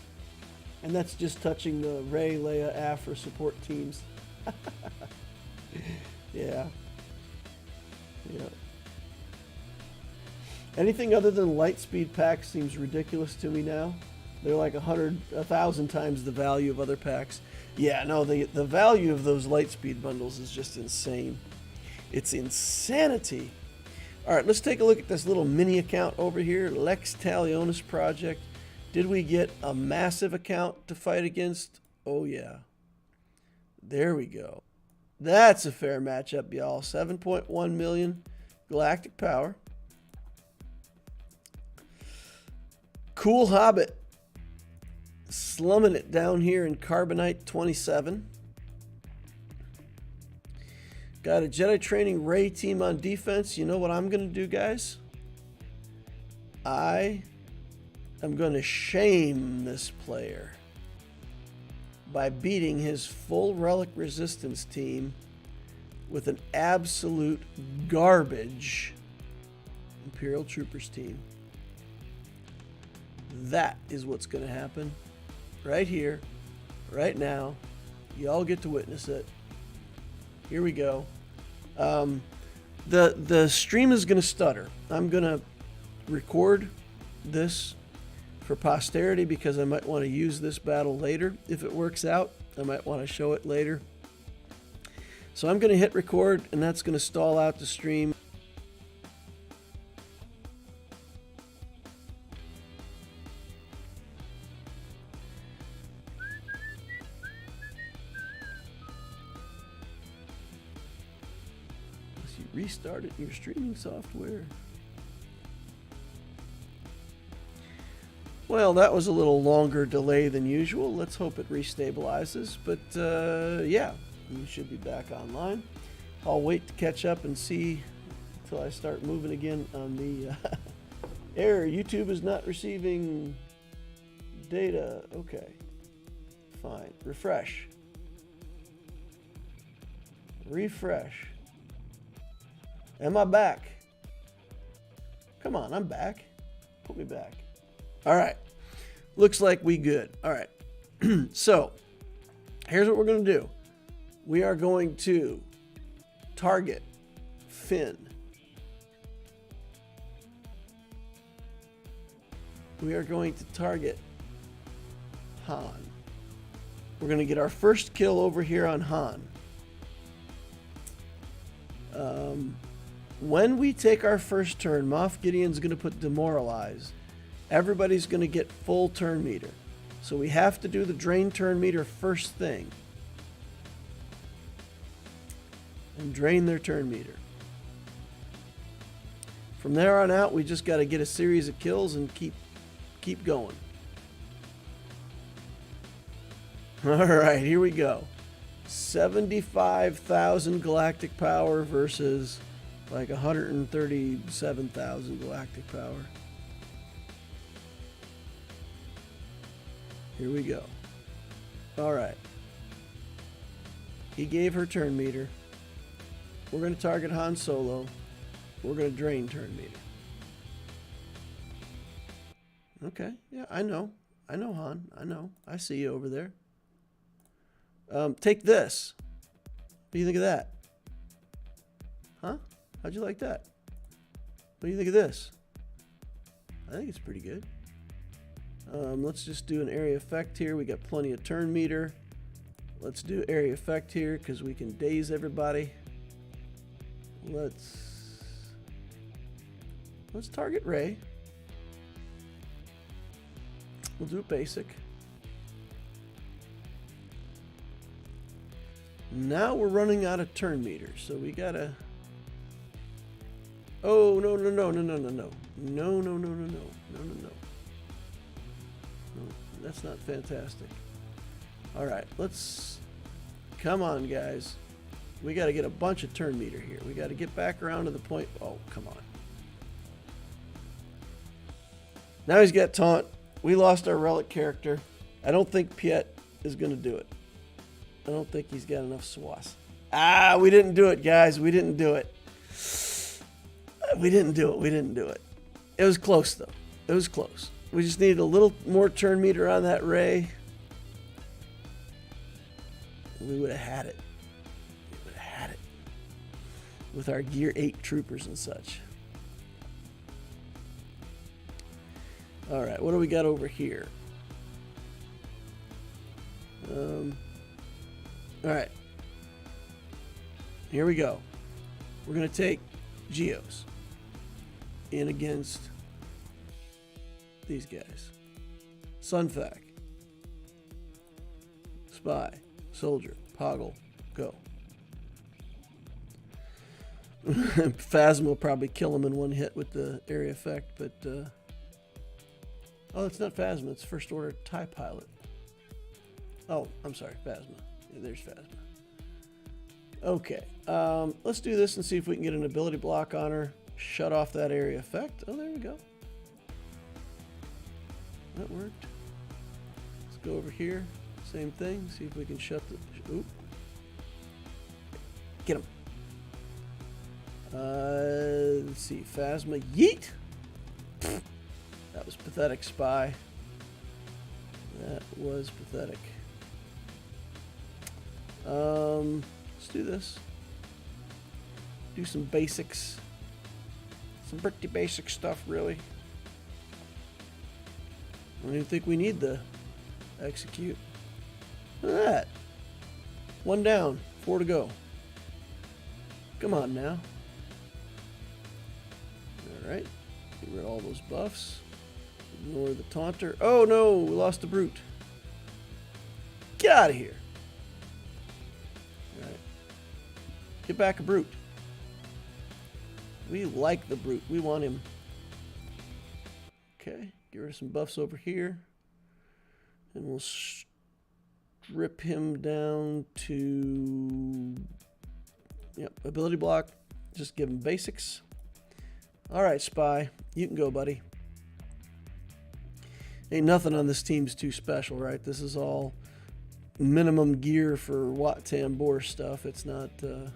And that's just touching the Rey, Leia, Afra support teams. Yeah. Yeah. Anything other than Lightspeed packs seems ridiculous to me now. They're like 1,000 times the value of other packs. Yeah, no, the value of those Lightspeed bundles is just insane. It's insanity. All right, let's take a look at this little mini account over here, Lex Talionis Project. Did we get a massive account to fight against? Oh, yeah. There we go. That's a fair matchup, y'all. 7.1 million galactic power. Cool Hobbit. Slumming it down here in Carbonite 27. Got a Jedi Training Rey team on defense. You know what I'm going to do, guys? I am going to shame this player by beating his full relic resistance team with an absolute garbage Imperial Troopers team. That is what's going to happen right here, right now. Y'all get to witness it. Here we go. The stream is going to stutter. I'm going to record this for posterity because I might want to use this battle later. If it works out, I might want to show it later. So I'm going to hit record, and that's going to stall out the stream. Unless you restart it in your streaming software. Well, that was a little longer delay than usual. Let's hope it restabilizes. But yeah, you should be back online. I'll wait to catch up and see until I start moving again on the error. YouTube is not receiving data. Okay, fine. Refresh. Refresh. Am I back? Come on, I'm back. Put me back. All right. Looks like we good. All right. So, here's what we're going to do. We are going to target Finn. We are going to target Han. We're going to get our first kill over here on Han. When we take our first turn, Moff Gideon's going to put Demoralize. Everybody's going to get full turn meter. So we have to do the drain turn meter first thing. And drain their turn meter. From there on out, we just got to get a series of kills and keep going. All right, here we go. 75,000 galactic power versus like 137,000 galactic power. Here we go. All right. He gave her turn meter. We're going to target Han Solo. We're going to drain turn meter. Okay, yeah, I know. I know, Han. I know. I see you over there. Take this. What do you think of that? Huh? How'd you like that? What do you think of this? I think it's pretty good. Let's just do an area effect here. We got plenty of turn meter. Let's do area effect here because we can daze everybody. Let's target Rey. We'll do it basic. Now we're running out of turn meters, so we gotta. Oh no no no no no no no no no no no no no no no. That's not fantastic. All right, let's. Come on, guys. We got to get a bunch of turn meter here. We got to get back around to the point. Oh, come on. Now he's got taunt. We lost our relic character. I don't think Piet is going to do it. I don't think he's got enough swass. Ah, we didn't do it, guys. We didn't do it. We didn't do it. We didn't do it. It was close, though. It was close. We just needed a little more turn meter on that Rey. We would have had it. We would have had it. With our Gear 8 troopers and such. Alright, what do we got over here? Alright. Here we go. We're going to take Geos in against these guys. Sunfac. Spy. Soldier. Poggle. Go. Phasma will probably kill him in one hit with the area effect, but oh, it's not Phasma, it's First Order TIE Pilot. Oh, I'm sorry, Phasma. Yeah, there's Phasma. Okay, let's do this and see if we can get an ability block on her. Shut off that area effect. Oh, there we go. That worked. Let's go over here. Same thing. See if we can shut the... Oop. Get him. Let's see. Phasma. Yeet! That was pathetic, Spy. That was pathetic. Let's do this. Do some basics. Some pretty basic stuff, really. I don't even think we need the execute. Look at that. 1 down, 4 to go. Come on now. Alright. Get rid of all those buffs. Ignore the taunter. Oh no, we lost the brute. Get out of here. Alright. Get back a brute. We like the brute. We want him. Okay. Get rid of some buffs over here. And we'll strip him down to... Yep, ability block. Just give him basics. Alright, Spy. You can go, buddy. Ain't nothing on this team's too special, right? This is all minimum gear for Wat Tambor stuff. It's not the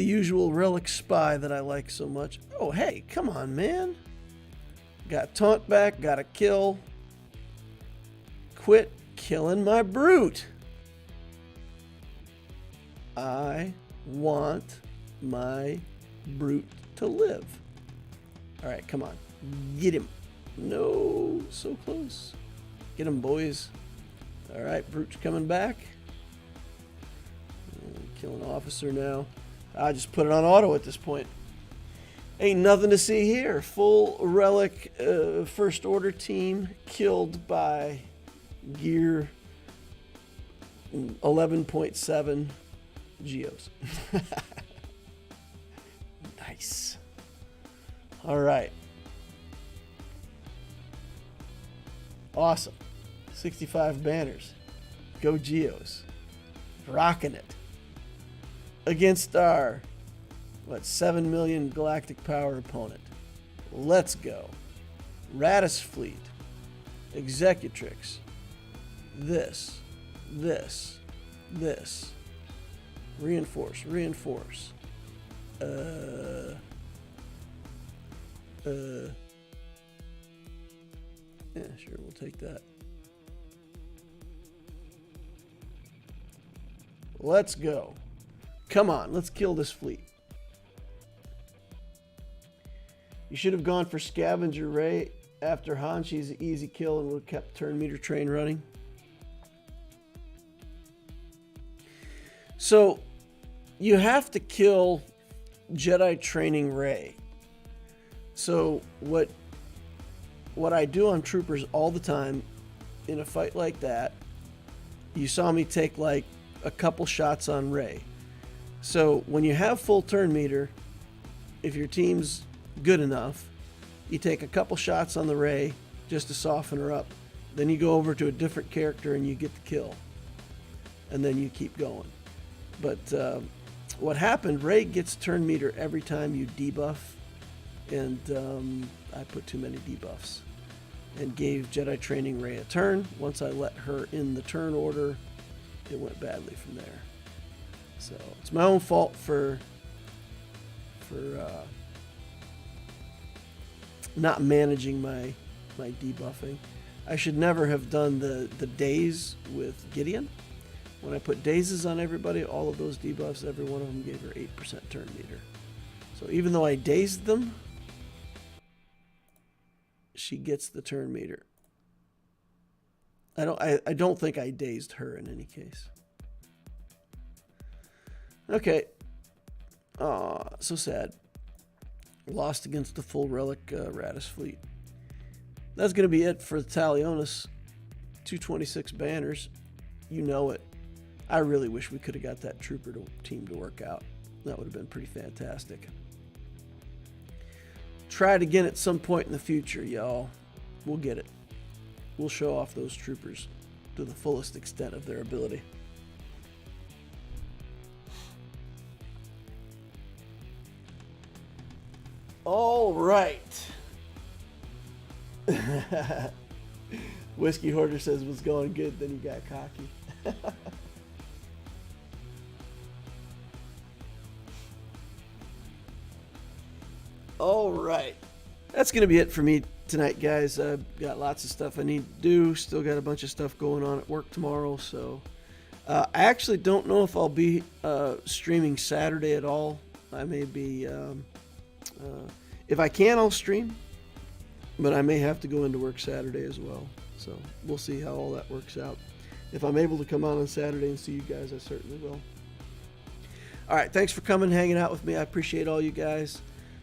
usual relic Spy that I like so much. Oh, hey, come on, man. Got taunt back, got a kill. Quit killing my brute. I want my brute to live. All right, come on. Get him. No, so close. Get him, boys. All right, brute's coming back. Kill an officer now. I just put it on auto at this point. Ain't nothing to see here. Full relic First Order team killed by Gear 11.7 Geos. Nice. All right. Awesome. 65 banners. Go Geos. Rocking it. Against our, 7 million galactic power opponent. Let's go. Radis Fleet. Executrix. This. Reinforce, reinforce. Yeah, sure, we'll take that. Let's go. Come on, let's kill this fleet. You should have gone for Scavenger Ray after Han. She's an easy kill and would have kept turn meter train running. So, you have to kill Jedi training Ray. So, what I do on troopers all the time in a fight like that, you saw me take like a couple shots on Ray. So when you have full turn meter, if your team's good enough, you take a couple shots on the Ray just to soften her up. Then you go over to a different character and you get the kill. And then you keep going. But what happened, Ray gets turn meter every time you debuff. And I put too many debuffs. And gave Jedi training Ray a turn. Once I let her in the turn order, it went badly from there. So it's my own fault for not managing my debuffing. I should never have done the daze with Gideon. When I put dazes on everybody, all of those debuffs, every one of them gave her 8% turn meter. So even though I dazed them, she gets the turn meter. I don't think I dazed her in any case. Okay. Aw, so sad. Lost against the full relic Radis fleet. That's going to be it for the Talionis. 226 banners. You know it. I really wish we could have got that trooper team to work out. That would have been pretty fantastic. Try it again at some point in the future, y'all. We'll get it. We'll show off those troopers to the fullest extent of their ability. All right. Whiskey Hoarder says was going good, then he got cocky. All right. That's going to be it for me tonight, guys. I've got lots of stuff I need to do. Still got a bunch of stuff going on at work tomorrow. So I actually don't know if I'll be streaming Saturday at all. I may be... if I can, I'll stream. But I may have to go into work Saturday as well. So we'll see how all that works out. If I'm able to come on Saturday and see you guys, I certainly will. All right. Thanks for coming, hanging out with me. I appreciate all you guys.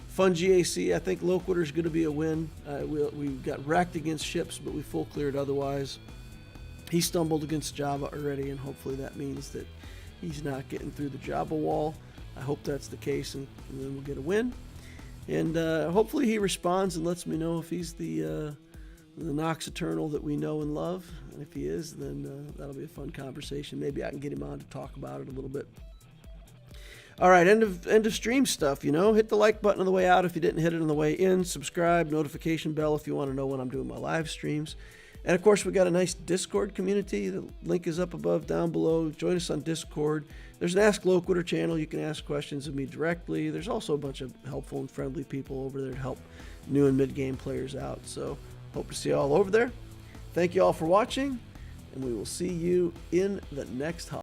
Fun GAC. I think Loquitur is going to be a win. We got wrecked against ships, but we full cleared otherwise. He stumbled against Jabba already, and hopefully that means that he's not getting through the Jabba wall. I hope that's the case, and then we'll get a win. And hopefully he responds and lets me know if he's the Nox Eternal that we know and love. And if he is, then that'll be a fun conversation. Maybe I can get him on to talk about it a little bit. All right, end of stream stuff, you know. Hit the like button on the way out if you didn't hit it on the way in. Subscribe, notification bell if you want to know when I'm doing my live streams. And, of course, we got a nice Discord community. The link is up above, down below. Join us on Discord. There's an Ask Loquitur channel. You can ask questions of me directly. There's also a bunch of helpful and friendly people over there to help new and mid-game players out. So hope to see you all over there. Thank you all for watching, and we will see you in the next holiday.